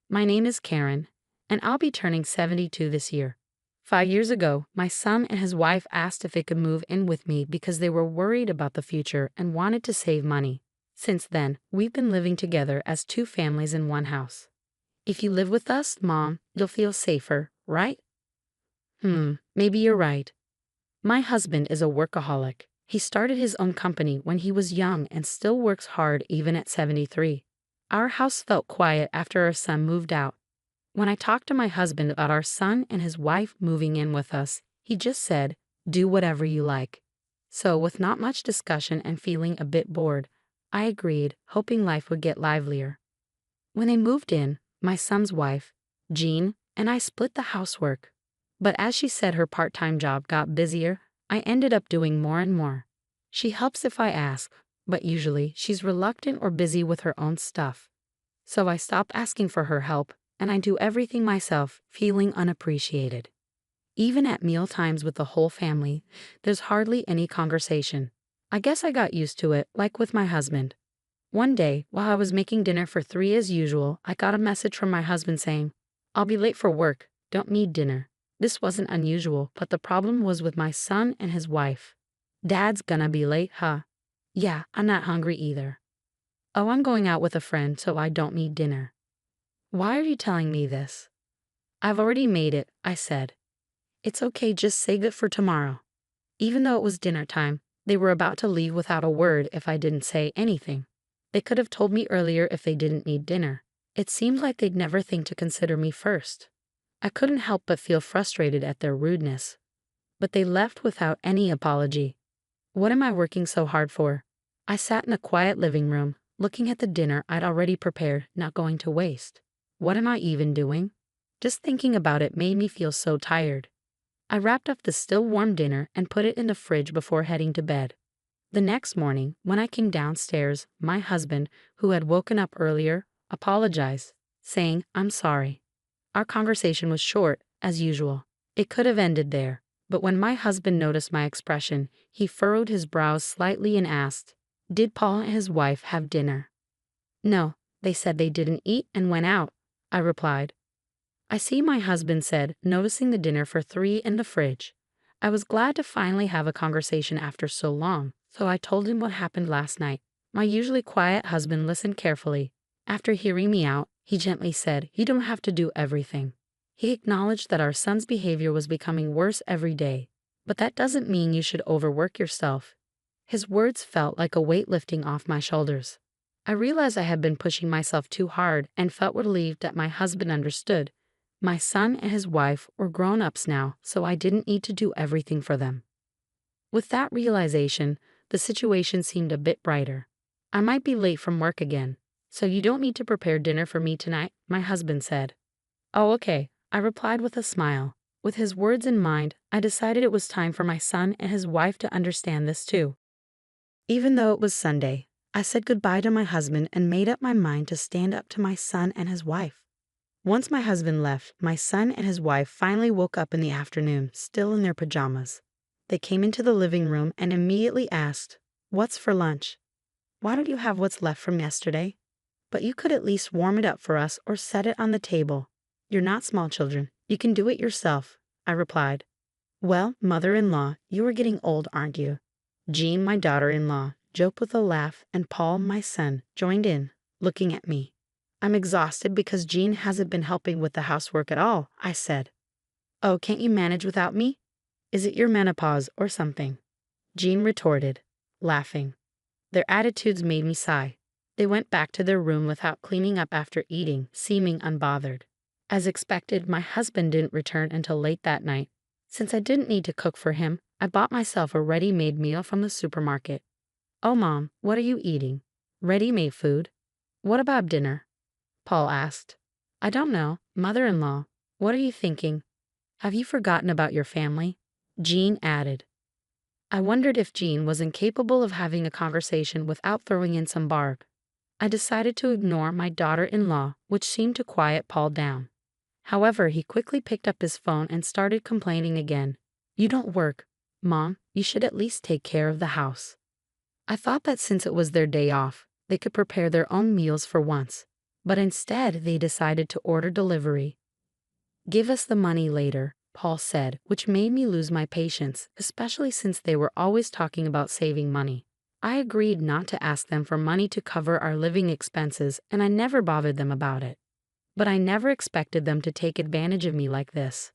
My name is Karen, and I'll be turning 72 this year. 5 years ago, my son and his wife asked if they could move in with me because they were worried about the future and wanted to save money. Since then, we've been living together as two families in one house. If you live with us, Mom, you'll feel safer, right? Maybe you're right. My husband is a workaholic. He started his own company when he was young and still works hard even at 73. Our house felt quiet after our son moved out. When I talked to my husband about our son and his wife moving in with us, he just said, "Do whatever you like." So, with not much discussion and feeling a bit bored, I agreed, hoping life would get livelier. When they moved in, my son's wife, Jean, and I split the housework. But as she said her part-time job got busier, I ended up doing more and more. She helps if I ask, but usually she's reluctant or busy with her own stuff. So I stopped asking for her help, and I do everything myself, feeling unappreciated. Even at meal times with the whole family, there's hardly any conversation. I guess I got used to it, like with my husband. One day, while I was making dinner for 3 as usual, I got a message from my husband saying, "I'll be late for work, don't need dinner." This wasn't unusual, but the problem was with my son and his wife. "Dad's gonna be late, huh?" "Yeah, I'm not hungry either." "Oh, I'm going out with a friend, so I don't need dinner." "Why are you telling me this?" "I've already made it," I said. "It's okay, just save it for tomorrow." Even though it was dinner time, they were about to leave without a word if I didn't say anything. They could have told me earlier if they didn't need dinner. It seemed like they'd never think to consider me first. I couldn't help but feel frustrated at their rudeness. But they left without any apology. What am I working so hard for? I sat in a quiet living room, looking at the dinner I'd already prepared, not going to waste. What am I even doing? Just thinking about it made me feel so tired. I wrapped up the still warm dinner and put it in the fridge before heading to bed. The next morning, when I came downstairs, my husband, who had woken up earlier, apologized, saying, "I'm sorry." Our conversation was short, as usual. It could have ended there, but when my husband noticed my expression, he furrowed his brows slightly and asked, "Did Paul and his wife have dinner?" "No, they said they didn't eat and went out," I replied. "I see," my husband said, noticing the dinner for 3 in the fridge. I was glad to finally have a conversation after so long, so I told him what happened last night. My usually quiet husband listened carefully. After hearing me out, he gently said, "You don't have to do everything." He acknowledged that our son's behavior was becoming worse every day, but that doesn't mean you should overwork yourself. His words felt like a weight lifting off my shoulders. I realized I had been pushing myself too hard and felt relieved that my husband understood. My son and his wife were grown-ups now, so I didn't need to do everything for them. With that realization, the situation seemed a bit brighter. I might be late from work again, so you don't need to prepare dinner for me tonight, my husband said. "Oh, okay," I replied with a smile. With his words in mind, I decided it was time for my son and his wife to understand this too. Even though it was Sunday, I said goodbye to my husband and made up my mind to stand up to my son and his wife. Once my husband left, my son and his wife finally woke up in the afternoon, still in their pajamas. They came into the living room and immediately asked, "What's for lunch?" "Why don't you have what's left from yesterday? But you could at least warm it up for us or set it on the table. You're not small children. You can do it yourself," I replied. "Well, mother-in-law, you are getting old, aren't you?" Jean, my daughter-in-law, joked with a laugh, and Paul, my son, joined in, looking at me. "I'm exhausted because Jean hasn't been helping with the housework at all," I said. "Oh, can't you manage without me? Is it your menopause or something?" Jean retorted, laughing. Their attitudes made me sigh. They went back to their room without cleaning up after eating, seeming unbothered. As expected, my husband didn't return until late that night. Since I didn't need to cook for him, I bought myself a ready-made meal from the supermarket. "Oh, Mom, what are you eating? Ready-made food? What about dinner?" Paul asked. "I don't know, mother-in-law. What are you thinking? Have you forgotten about your family?" Jean added. I wondered if Jean was incapable of having a conversation without throwing in some barb. I decided to ignore my daughter-in-law, which seemed to quiet Paul down. However, he quickly picked up his phone and started complaining again. "You don't work, Mom. You should at least take care of the house." I thought that since it was their day off, they could prepare their own meals for once. But instead, they decided to order delivery. "Give us the money later," Paul said, which made me lose my patience, especially since they were always talking about saving money. I agreed not to ask them for money to cover our living expenses, and I never bothered them about it. But I never expected them to take advantage of me like this.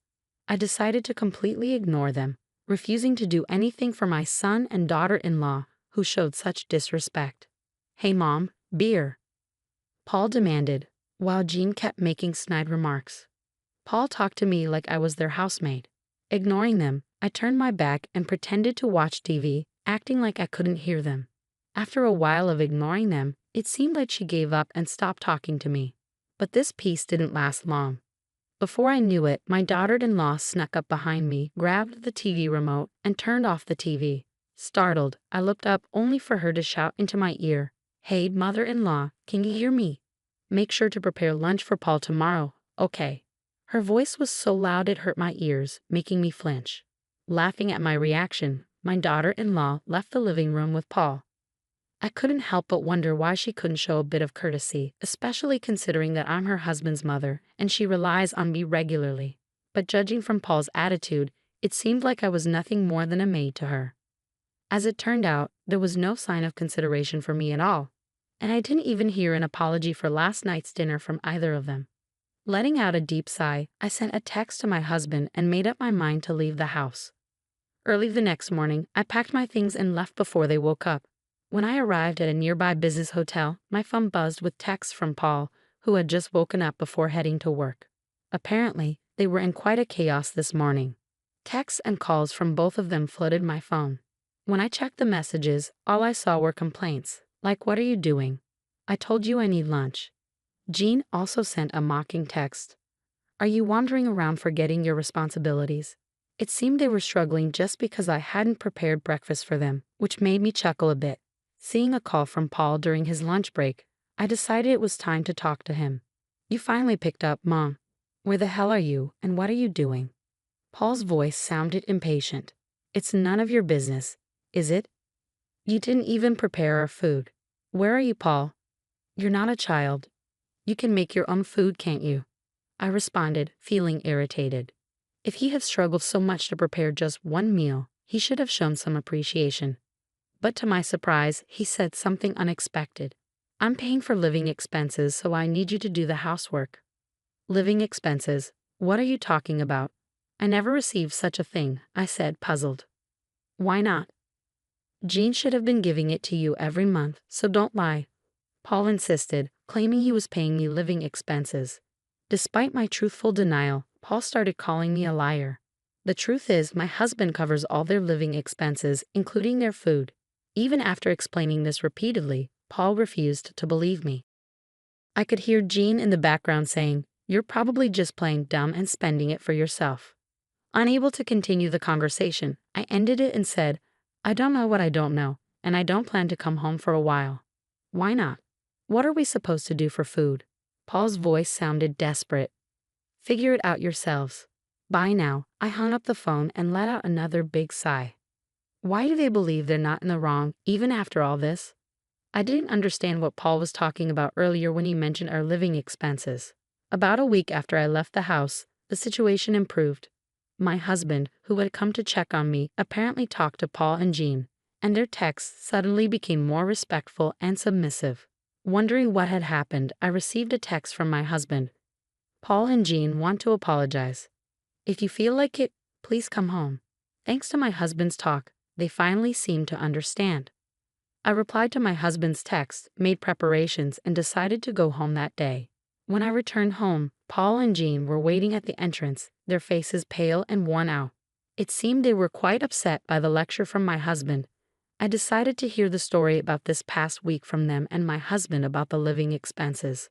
I decided to completely ignore them, refusing to do anything for my son and daughter-in-law who showed such disrespect. "Hey, Mom, beer," Paul demanded, while Jean kept making snide remarks. Paul talked to me like I was their housemaid. Ignoring them, I turned my back and pretended to watch TV, acting like I couldn't hear them. After a while of ignoring them, it seemed like she gave up and stopped talking to me. But this peace didn't last long. Before I knew it, my daughter-in-law snuck up behind me, grabbed the TV remote, and turned off the TV. Startled, I looked up only for her to shout into my ear, "Hey, mother-in-law, can you hear me? Make sure to prepare lunch for Paul tomorrow, okay?" Her voice was so loud it hurt my ears, making me flinch. Laughing at my reaction, my daughter-in-law left the living room with Paul. I couldn't help but wonder why she couldn't show a bit of courtesy, especially considering that I'm her husband's mother and she relies on me regularly. But judging from Paul's attitude, it seemed like I was nothing more than a maid to her. As it turned out, there was no sign of consideration for me at all, and I didn't even hear an apology for last night's dinner from either of them. Letting out a deep sigh, I sent a text to my husband and made up my mind to leave the house. Early the next morning, I packed my things and left before they woke up. When I arrived at a nearby business hotel, my phone buzzed with texts from Paul, who had just woken up before heading to work. Apparently, they were in quite a chaos this morning. Texts and calls from both of them flooded my phone. When I checked the messages, all I saw were complaints, like, "What are you doing? I told you I need lunch." Jean also sent a mocking text. "Are you wandering around forgetting your responsibilities?" It seemed they were struggling just because I hadn't prepared breakfast for them, which made me chuckle a bit. Seeing a call from Paul during his lunch break, I decided it was time to talk to him. "You finally picked up, Mom. Where the hell are you, and what are you doing?" Paul's voice sounded impatient. "It's none of your business, is it? You didn't even prepare our food. Where are you, Paul? You're not a child. You can make your own food, can't you?" I responded, feeling irritated. If he had struggled so much to prepare just one meal, he should have shown some appreciation. But to my surprise, he said something unexpected. "I'm paying for living expenses, so I need you to do the housework." "Living expenses? What are you talking about? I never received such a thing," I said, puzzled. "Why not? Jean should have been giving it to you every month, so don't lie," Paul insisted, claiming he was paying me living expenses. Despite my truthful denial, Paul started calling me a liar. The truth is, my husband covers all their living expenses, including their food. Even after explaining this repeatedly, Paul refused to believe me. I could hear Jean in the background saying, "You're probably just playing dumb and spending it for yourself." Unable to continue the conversation, I ended it and said, "I don't know what I don't know, and I don't plan to come home for a while." "Why not? What are we supposed to do for food?" Paul's voice sounded desperate. "Figure it out yourselves." By now, I hung up the phone and let out another big sigh. Why do they believe they're not in the wrong, even after all this? I didn't understand what Paul was talking about earlier when he mentioned our living expenses. About a week after I left the house, the situation improved. My husband, who had come to check on me, apparently talked to Paul and Jean, and their texts suddenly became more respectful and submissive. Wondering what had happened, I received a text from my husband. "Paul and Jean want to apologize. If you feel like it, please come home." Thanks to my husband's talk, they finally seemed to understand. I replied to my husband's text, made preparations, and decided to go home that day. When I returned home, Paul and Jean were waiting at the entrance, their faces pale and worn out. It seemed they were quite upset by the lecture from my husband. I decided to hear the story about this past week from them and my husband about the living expenses.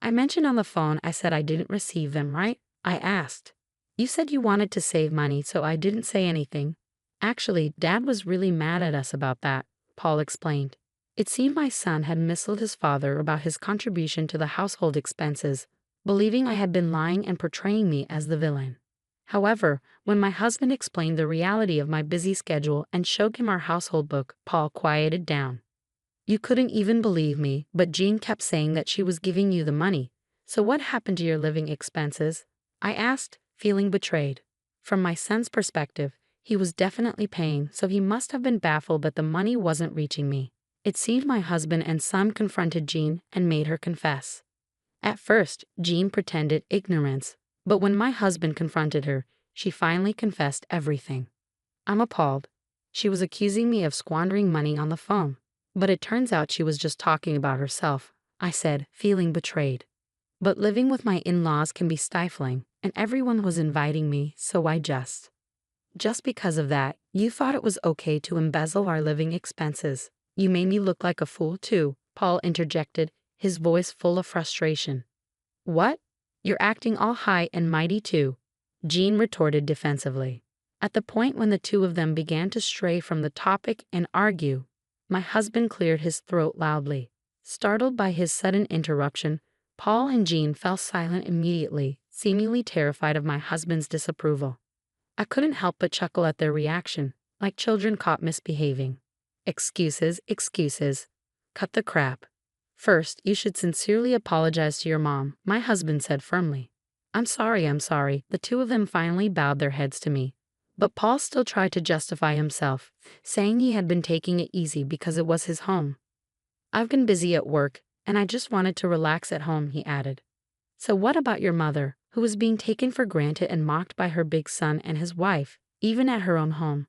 I mentioned on the phone I said I didn't receive them, right? I asked. You said you wanted to save money, so I didn't say anything. Actually, Dad was really mad at us about that, Paul explained. It seemed my son had misled his father about his contribution to the household expenses, believing I had been lying and portraying me as the villain. However, when my husband explained the reality of my busy schedule and showed him our household book, Paul quieted down. You couldn't even believe me, but Jean kept saying that she was giving you the money. So what happened to your living expenses? I asked, feeling betrayed. From my son's perspective, he was definitely paying, so he must have been baffled that the money wasn't reaching me. It seemed my husband and son confronted Jean and made her confess. At first, Jean pretended ignorance, but when my husband confronted her, she finally confessed everything. I'm appalled. She was accusing me of squandering money on the phone, but it turns out she was just talking about herself, I said, feeling betrayed. But living with my in-laws can be stifling, and everyone was inviting me, so I just because of that, you thought it was okay to embezzle our living expenses. You made me look like a fool too, Paul interjected, his voice full of frustration. What? You're acting all high and mighty too, Jean retorted defensively. At the point when the two of them began to stray from the topic and argue, my husband cleared his throat loudly. Startled by his sudden interruption, Paul and Jean fell silent immediately, seemingly terrified of my husband's disapproval. I couldn't help but chuckle at their reaction, like children caught misbehaving. Excuses, excuses. Cut the crap. First, you should sincerely apologize to your mom, my husband said firmly. I'm sorry. The two of them finally bowed their heads to me. But Paul still tried to justify himself, saying he had been taking it easy because it was his home. I've been busy at work, and I just wanted to relax at home, he added. So what about your mother, who was being taken for granted and mocked by her big son and his wife, even at her own home?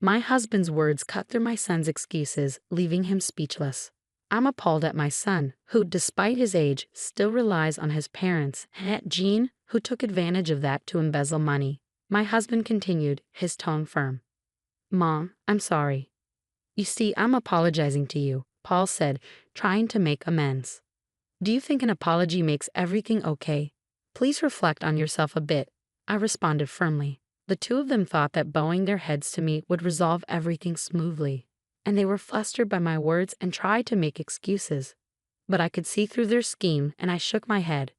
My husband's words cut through my son's excuses, leaving him speechless. I'm appalled at my son, who, despite his age, still relies on his parents, and at Jean, who took advantage of that to embezzle money. My husband continued, his tone firm. Mom, I'm sorry. You see, I'm apologizing to you, Paul said, trying to make amends. Do you think an apology makes everything okay? Please reflect on yourself a bit, I responded firmly. The two of them thought that bowing their heads to me would resolve everything smoothly, and they were flustered by my words and tried to make excuses. But I could see through their scheme, and I shook my head.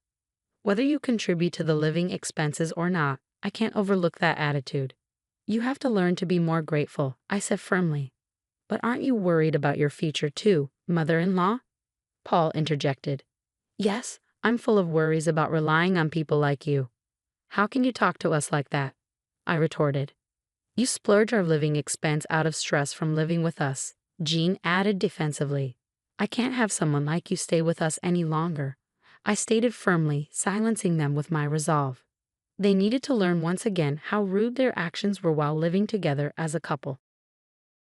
Whether you contribute to the living expenses or not, I can't overlook that attitude. You have to learn to be more grateful, I said firmly. But aren't you worried about your future too, mother-in-law? Paul interjected. Yes, I'm full of worries about relying on people like you. How can you talk to us like that? I retorted. You splurge our living expense out of stress from living with us, Jean added defensively. I can't have someone like you stay with us any longer, I stated firmly, silencing them with my resolve. They needed to learn once again how rude their actions were while living together as a couple.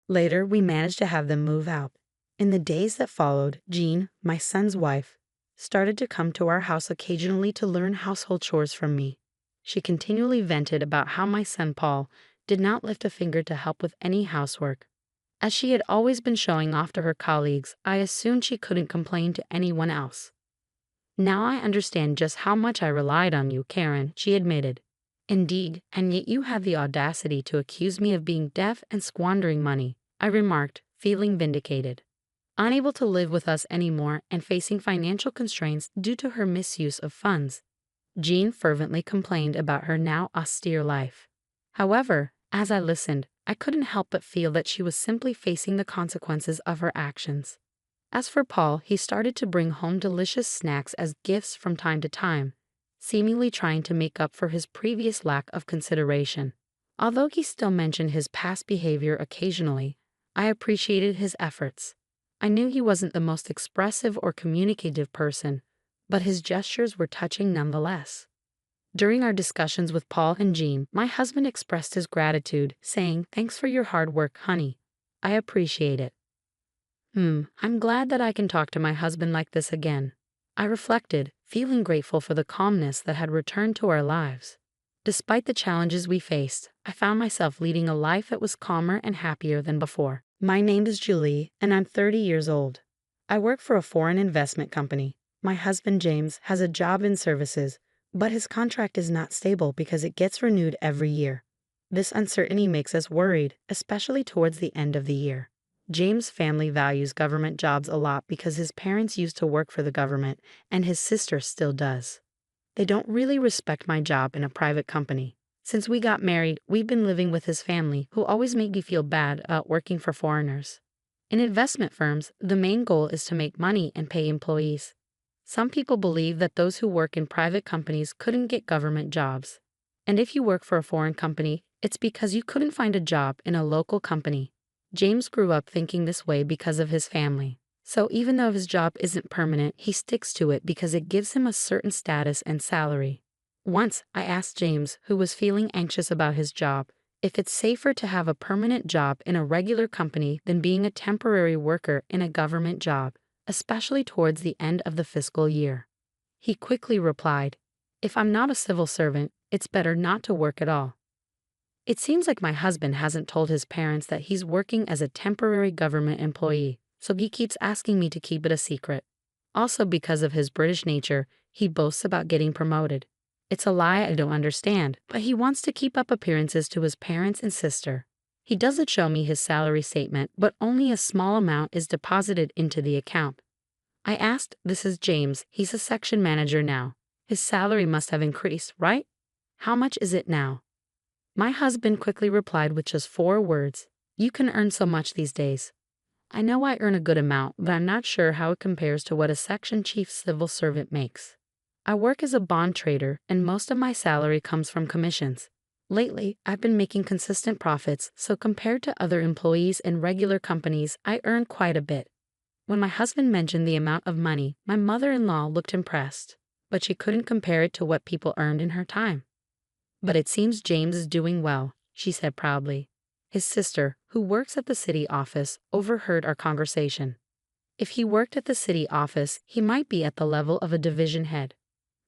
Later, we managed to have them move out. In the days that followed, Jean, my son's wife, started to come to our house occasionally to learn household chores from me. She continually vented about how my son Paul did not lift a finger to help with any housework. As she had always been showing off to her colleagues, I assumed she couldn't complain to anyone else. Now I understand just how much I relied on you, Karen, she admitted. Indeed, and yet you had the audacity to accuse me of being deaf and squandering money, I remarked, feeling vindicated. Unable to live with us anymore and facing financial constraints due to her misuse of funds, Jean fervently complained about her now austere life. However, as I listened, I couldn't help but feel that she was simply facing the consequences of her actions. As for Paul, he started to bring home delicious snacks as gifts from time to time, seemingly trying to make up for his previous lack of consideration. Although he still mentioned his past behavior occasionally, I appreciated his efforts. I knew he wasn't the most expressive or communicative person, but his gestures were touching nonetheless. During our discussions with Paul and Jean, my husband expressed his gratitude, saying, "Thanks for your hard work, honey. I appreciate it." I'm glad that I can talk to my husband like this again, I reflected, feeling grateful for the calmness that had returned to our lives. Despite the challenges we faced, I found myself leading a life that was calmer and happier than before. My name is Julie, and I'm 30 years old. I work for a foreign investment company. My husband James has a job in services, but his contract is not stable because it gets renewed every year. This uncertainty makes us worried, especially towards the end of the year. James' family values government jobs a lot because his parents used to work for the government, and his sister still does. They don't really respect my job in a private company. Since we got married, we've been living with his family, who always make me feel bad about working for foreigners. In investment firms, the main goal is to make money and pay employees. Some people believe that those who work in private companies couldn't get government jobs. And if you work for a foreign company, it's because you couldn't find a job in a local company. James grew up thinking this way because of his family. So even though his job isn't permanent, he sticks to it because it gives him a certain status and salary. Once, I asked James, who was feeling anxious about his job, if it's safer to have a permanent job in a regular company than being a temporary worker in a government job, especially towards the end of the fiscal year. He quickly replied, "If I'm not a civil servant, it's better not to work at all." It seems like my husband hasn't told his parents that he's working as a temporary government employee, so he keeps asking me to keep it a secret. Also, because of his British nature, he boasts about getting promoted. It's a lie I don't understand, but he wants to keep up appearances to his parents and sister. He doesn't show me his salary statement, but only a small amount is deposited into the account. I asked, "This is James, he's a section manager now. His salary must have increased, right? How much is it now?" My husband quickly replied with just 4 words, "You can earn so much these days." I know I earn a good amount, but I'm not sure how it compares to what a section chief civil servant makes. I work as a bond trader, and most of my salary comes from commissions. Lately, I've been making consistent profits, so compared to other employees in regular companies, I earn quite a bit. When my husband mentioned the amount of money, my mother-in-law looked impressed, but she couldn't compare it to what people earned in her time. "But it seems James is doing well," she said proudly. His sister, who works at the city office, overheard our conversation. "If he worked at the city office, he might be at the level of a division head.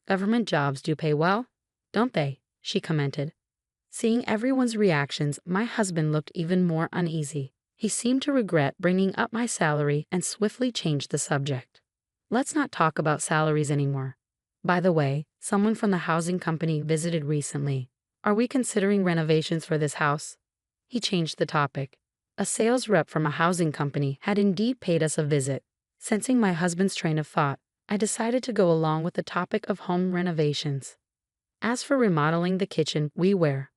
Government jobs do pay well, don't they?" she commented. Seeing everyone's reactions, my husband looked even more uneasy. He seemed to regret bringing up my salary and swiftly changed the subject. "Let's not talk about salaries anymore. By the way, someone from the housing company visited recently. Are we considering renovations for this house?" He changed the topic. A sales rep from a housing company had indeed paid us a visit. Sensing my husband's train of thought, I decided to go along with the topic of home renovations. As for remodeling the kitchen, we were.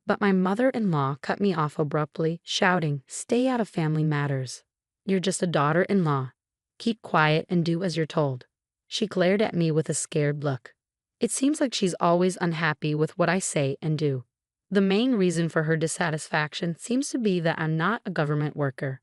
But my mother-in-law cut me off abruptly, shouting, "Stay out of family matters. You're just a daughter-in-law. Keep quiet and do as you're told." She glared at me with a scared look. It seems like she's always unhappy with what I say and do. The main reason for her dissatisfaction seems to be that I'm not a government worker.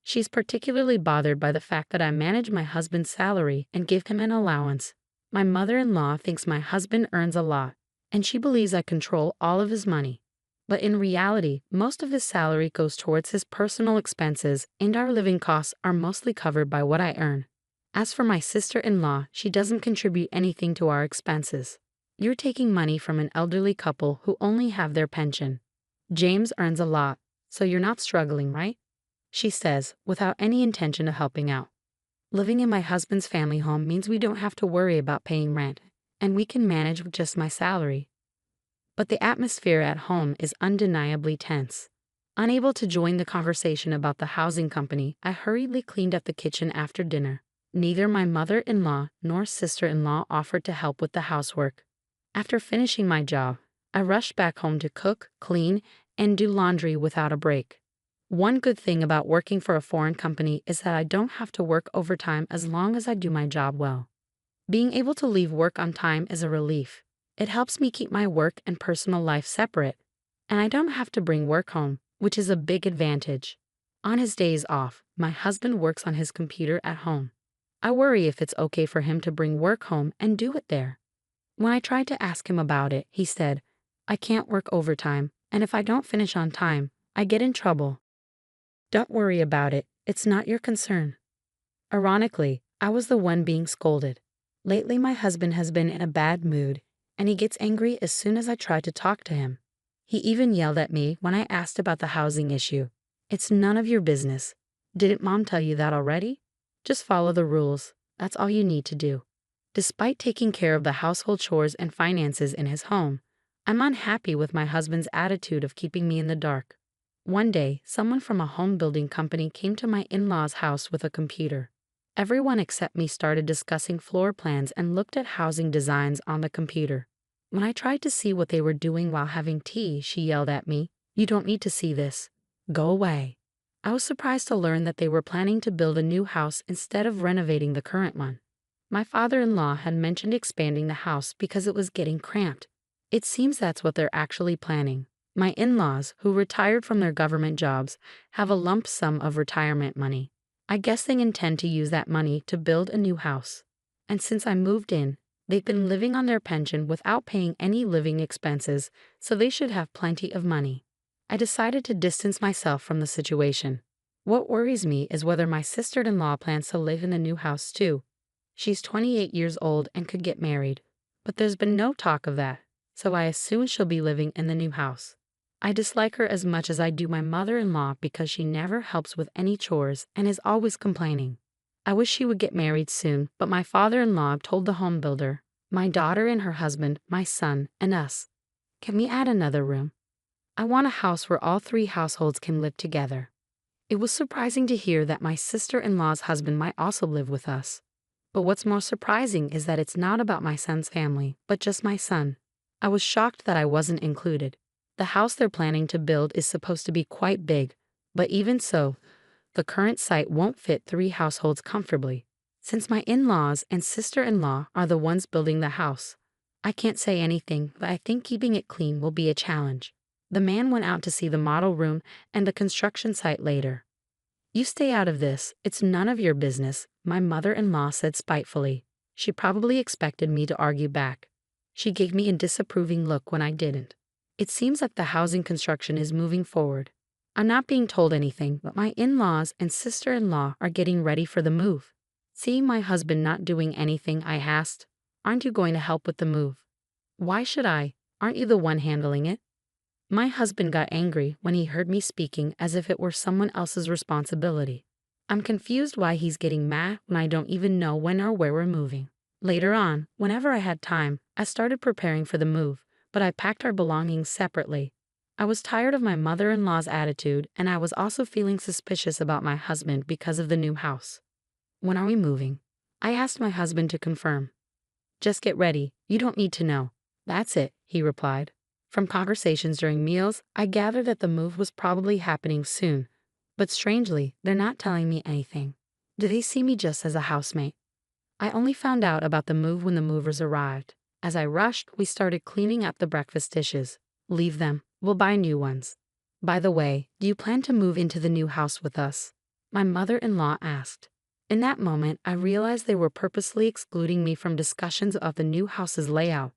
She's particularly bothered by the fact that I manage my husband's salary and give him an allowance. My mother-in-law thinks my husband earns a lot, and she believes I control all of his money. But in reality, most of his salary goes towards his personal expenses, and our living costs are mostly covered by what I earn. As for my sister-in-law, she doesn't contribute anything to our expenses. You're taking money from an elderly couple who only have their pension. James earns a lot, so you're not struggling, right?" she says, without any intention of helping out. "Living in my husband's family home means we don't have to worry about paying rent, and we can manage with just my salary." But the atmosphere at home is undeniably tense. Unable to join the conversation about the housing company, I hurriedly cleaned up the kitchen after dinner. Neither my mother-in-law nor sister-in-law offered to help with the housework. After finishing my job, I rushed back home to cook, clean, and do laundry without a break. One good thing about working for a foreign company is that I don't have to work overtime as long as I do my job well. Being able to leave work on time is a relief. It helps me keep my work and personal life separate, and I don't have to bring work home, which is a big advantage. On his days off, my husband works on his computer at home. I worry if it's okay for him to bring work home and do it there. When I tried to ask him about it, he said, "I can't work overtime, and if I don't finish on time, I get in trouble." "Don't worry about it, it's not your concern." Ironically, I was the one being scolded. Lately, my husband has been in a bad mood, and he gets angry as soon as I try to talk to him. He even yelled at me when I asked about the housing issue. It's none of your business. Didn't Mom tell you that already? Just follow the rules. That's all you need to do. Despite taking care of the household chores and finances in his home, I'm unhappy with my husband's attitude of keeping me in the dark. One day, someone from a home building company came to my in-laws' house with a computer. Everyone except me started discussing floor plans and looked at housing designs on the computer. When I tried to see what they were doing while having tea, she yelled at me, "You don't need to see this. Go away." I was surprised to learn that they were planning to build a new house instead of renovating the current one. My father-in-law had mentioned expanding the house because it was getting cramped. It seems that's what they're actually planning. My in-laws, who retired from their government jobs, have a lump sum of retirement money. I guess they intend to use that money to build a new house. And since I moved in, they've been living on their pension without paying any living expenses, so they should have plenty of money. I decided to distance myself from the situation. What worries me is whether my sister-in-law plans to live in the new house too. She's 28 years old and could get married, but there's been no talk of that, so I assume she'll be living in the new house. I dislike her as much as I do my mother-in-law because she never helps with any chores and is always complaining. I wish she would get married soon, but my father-in-law told the home builder, "My daughter and her husband, my son, and us. Can we add another room? I want a house where all three households can live together." It was surprising to hear that my sister-in-law's husband might also live with us. But what's more surprising is that it's not about my son's family, but just my son. I was shocked that I wasn't included. The house they're planning to build is supposed to be quite big, but even so, the current site won't fit three households comfortably. Since my in-laws and sister-in-law are the ones building the house, I can't say anything, but I think keeping it clean will be a challenge. The man went out to see the model room and the construction site later. "You stay out of this, it's none of your business," my mother-in-law said spitefully. She probably expected me to argue back. She gave me a disapproving look when I didn't. It seems like the housing construction is moving forward. I'm not being told anything, but my in-laws and sister-in-law are getting ready for the move. Seeing my husband not doing anything, I asked, "Aren't you going to help with the move?" "Why should I? Aren't you the one handling it?" My husband got angry when he heard me speaking as if it were someone else's responsibility. I'm confused why he's getting mad when I don't even know when or where we're moving. Later on, whenever I had time, I started preparing for the move, but I packed our belongings separately. I was tired of my mother-in-law's attitude, and I was also feeling suspicious about my husband because of the new house. "When are we moving?" I asked my husband to confirm. "Just get ready, you don't need to know." "That's it," he replied. From conversations during meals, I gathered that the move was probably happening soon, but strangely, they're not telling me anything. Do they see me just as a housemate? I only found out about the move when the movers arrived. As I rushed, we started cleaning up the breakfast dishes. "Leave them, we'll buy new ones." "By the way, do you plan to move into the new house with us?" my mother-in-law asked. In that moment, I realized they were purposely excluding me from discussions of the new house's layout,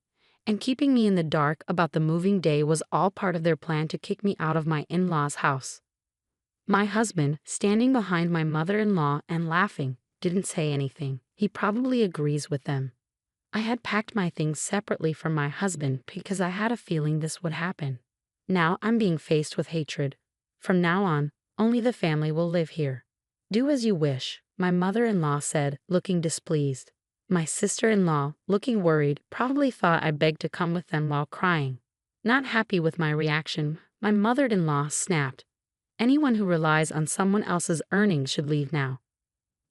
and keeping me in the dark about the moving day was all part of their plan to kick me out of my in-laws' house. My husband, standing behind my mother-in-law and laughing, didn't say anything. He probably agrees with them. I had packed my things separately from my husband because I had a feeling this would happen. Now I'm being faced with hatred. From now on, only the family will live here. "Do as you wish," my mother-in-law said, looking displeased. My sister-in-law, looking worried, probably thought I begged to come with them while crying. Not happy with my reaction, my mother-in-law snapped, "Anyone who relies on someone else's earnings should leave now.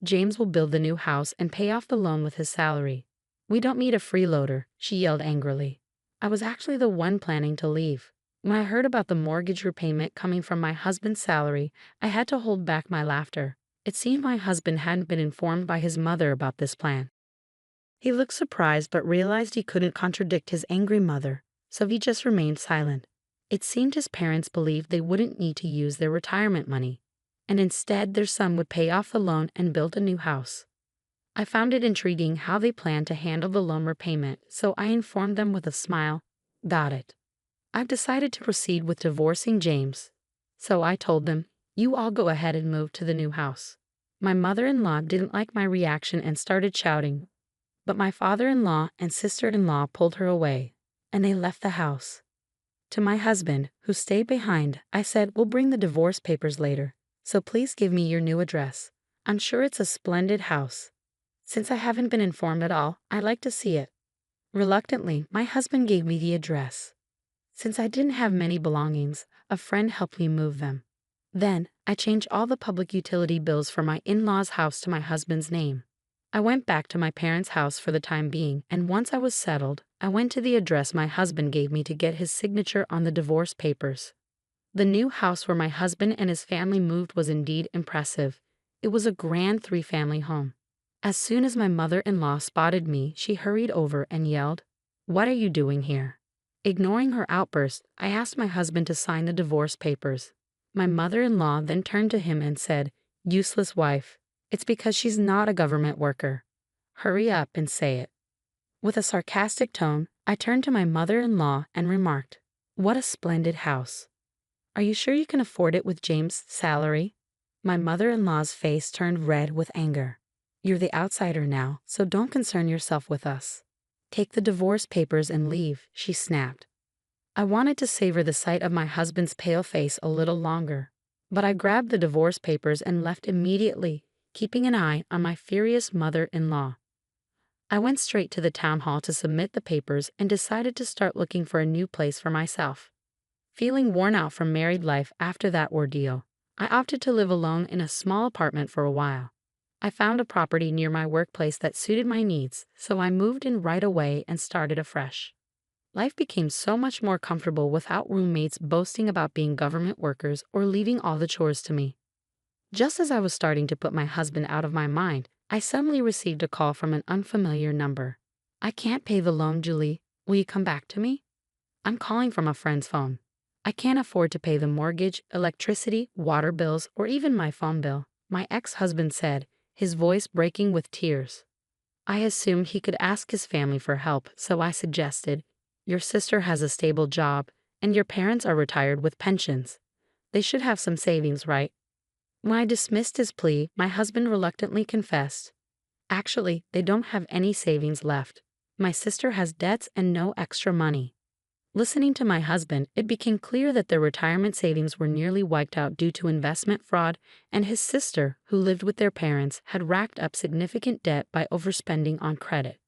James will build the new house and pay off the loan with his salary. We don't need a freeloader," she yelled angrily. I was actually the one planning to leave. When I heard about the mortgage repayment coming from my husband's salary, I had to hold back my laughter. It seemed my husband hadn't been informed by his mother about this plan. He looked surprised but realized he couldn't contradict his angry mother, so he just remained silent. It seemed his parents believed they wouldn't need to use their retirement money, and instead their son would pay off the loan and build a new house. I found it intriguing how they planned to handle the loan repayment, so I informed them with a smile, "Got it. I've decided to proceed with divorcing James." So I told them, "You all go ahead and move to the new house." My mother-in-law didn't like my reaction and started shouting, but my father-in-law and sister-in-law pulled her away. and they left the house. To my husband, who stayed behind, I said, "We'll bring the divorce papers later, so please give me your new address. I'm sure it's a splendid house. Since I haven't been informed at all, I'd like to see it." Reluctantly, my husband gave me the address. Since I didn't have many belongings, a friend helped me move them. Then, I changed all the public utility bills for my in-laws' house to my husband's name. I went back to my parents' house for the time being, and once I was settled, I went to the address my husband gave me to get his signature on the divorce papers. The new house where my husband and his family moved was indeed impressive. It was a grand 3-family home. As soon as my mother-in-law spotted me, she hurried over and yelled, "What are you doing here?" Ignoring her outburst, I asked my husband to sign the divorce papers. My mother-in-law then turned to him and said, "Useless wife. It's because she's not a government worker. Hurry up and say it." With a sarcastic tone, I turned to my mother-in-law and remarked, "What a splendid house. Are you sure you can afford it with James' salary?" My mother-in-law's face turned red with anger. "You're the outsider now, so don't concern yourself with us. Take the divorce papers and leave," she snapped. I wanted to savor the sight of my husband's pale face a little longer, but I grabbed the divorce papers and left immediately, keeping an eye on my furious mother-in-law. I went straight to the town hall to submit the papers and decided to start looking for a new place for myself. Feeling worn out from married life after that ordeal, I opted to live alone in a small apartment for a while. I found a property near my workplace that suited my needs, so I moved in right away and started afresh. Life became so much more comfortable without roommates boasting about being government workers or leaving all the chores to me. Just as I was starting to put my husband out of my mind, I suddenly received a call from an unfamiliar number. "I can't pay the loan, Julie. Will you come back to me? I'm calling from a friend's phone. I can't afford to pay the mortgage, electricity, water bills, or even my phone bill," my ex-husband said, his voice breaking with tears. I assumed he could ask his family for help, so I suggested, "Your sister has a stable job, and your parents are retired with pensions. They should have some savings, right?" When I dismissed his plea, my husband reluctantly confessed, "Actually, they don't have any savings left. My sister has debts and no extra money." Listening to my husband, it became clear that their retirement savings were nearly wiped out due to investment fraud, and his sister, who lived with their parents, had racked up significant debt by overspending on credit.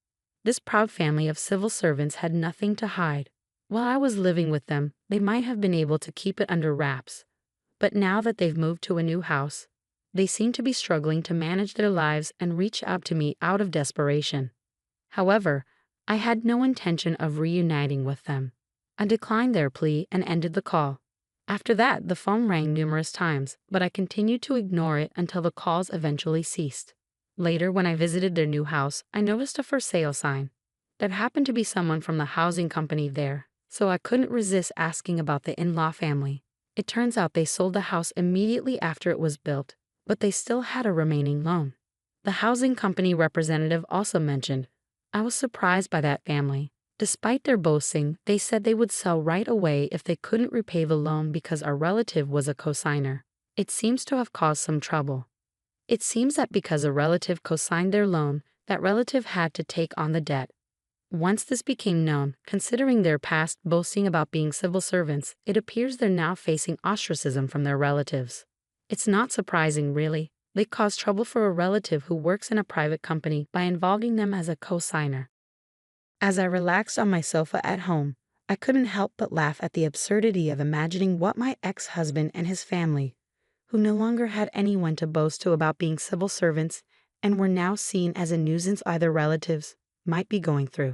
This proud family of civil servants had nothing to hide. While I was living with them, they might have been able to keep it under wraps. But now that they've moved to a new house, they seem to be struggling to manage their lives and reach out to me out of desperation. However, I had no intention of reuniting with them. I declined their plea and ended the call. After that, the phone rang numerous times, but I continued to ignore it until the calls eventually ceased. Later, when I visited their new house, I noticed a for sale sign. There happened to be someone from the housing company there, so I couldn't resist asking about the in-law family. It turns out they sold the house immediately after it was built, but they still had a remaining loan. The housing company representative also mentioned, "I was surprised by that family. Despite their boasting, they said they would sell right away if they couldn't repay the loan because our relative was a cosigner. It seems to have caused some trouble. It seems that because a relative cosigned their loan, that relative had to take on the debt. Once this became known, considering their past boasting about being civil servants, it appears they're now facing ostracism from their relatives. It's not surprising, really. They caused trouble for a relative who works in a private company by involving them as a cosigner." As I relaxed on my sofa at home, I couldn't help but laugh at the absurdity of imagining what my ex-husband and his family, who no longer had anyone to boast to about being civil servants and were now seen as a nuisance by their relatives, might be going through.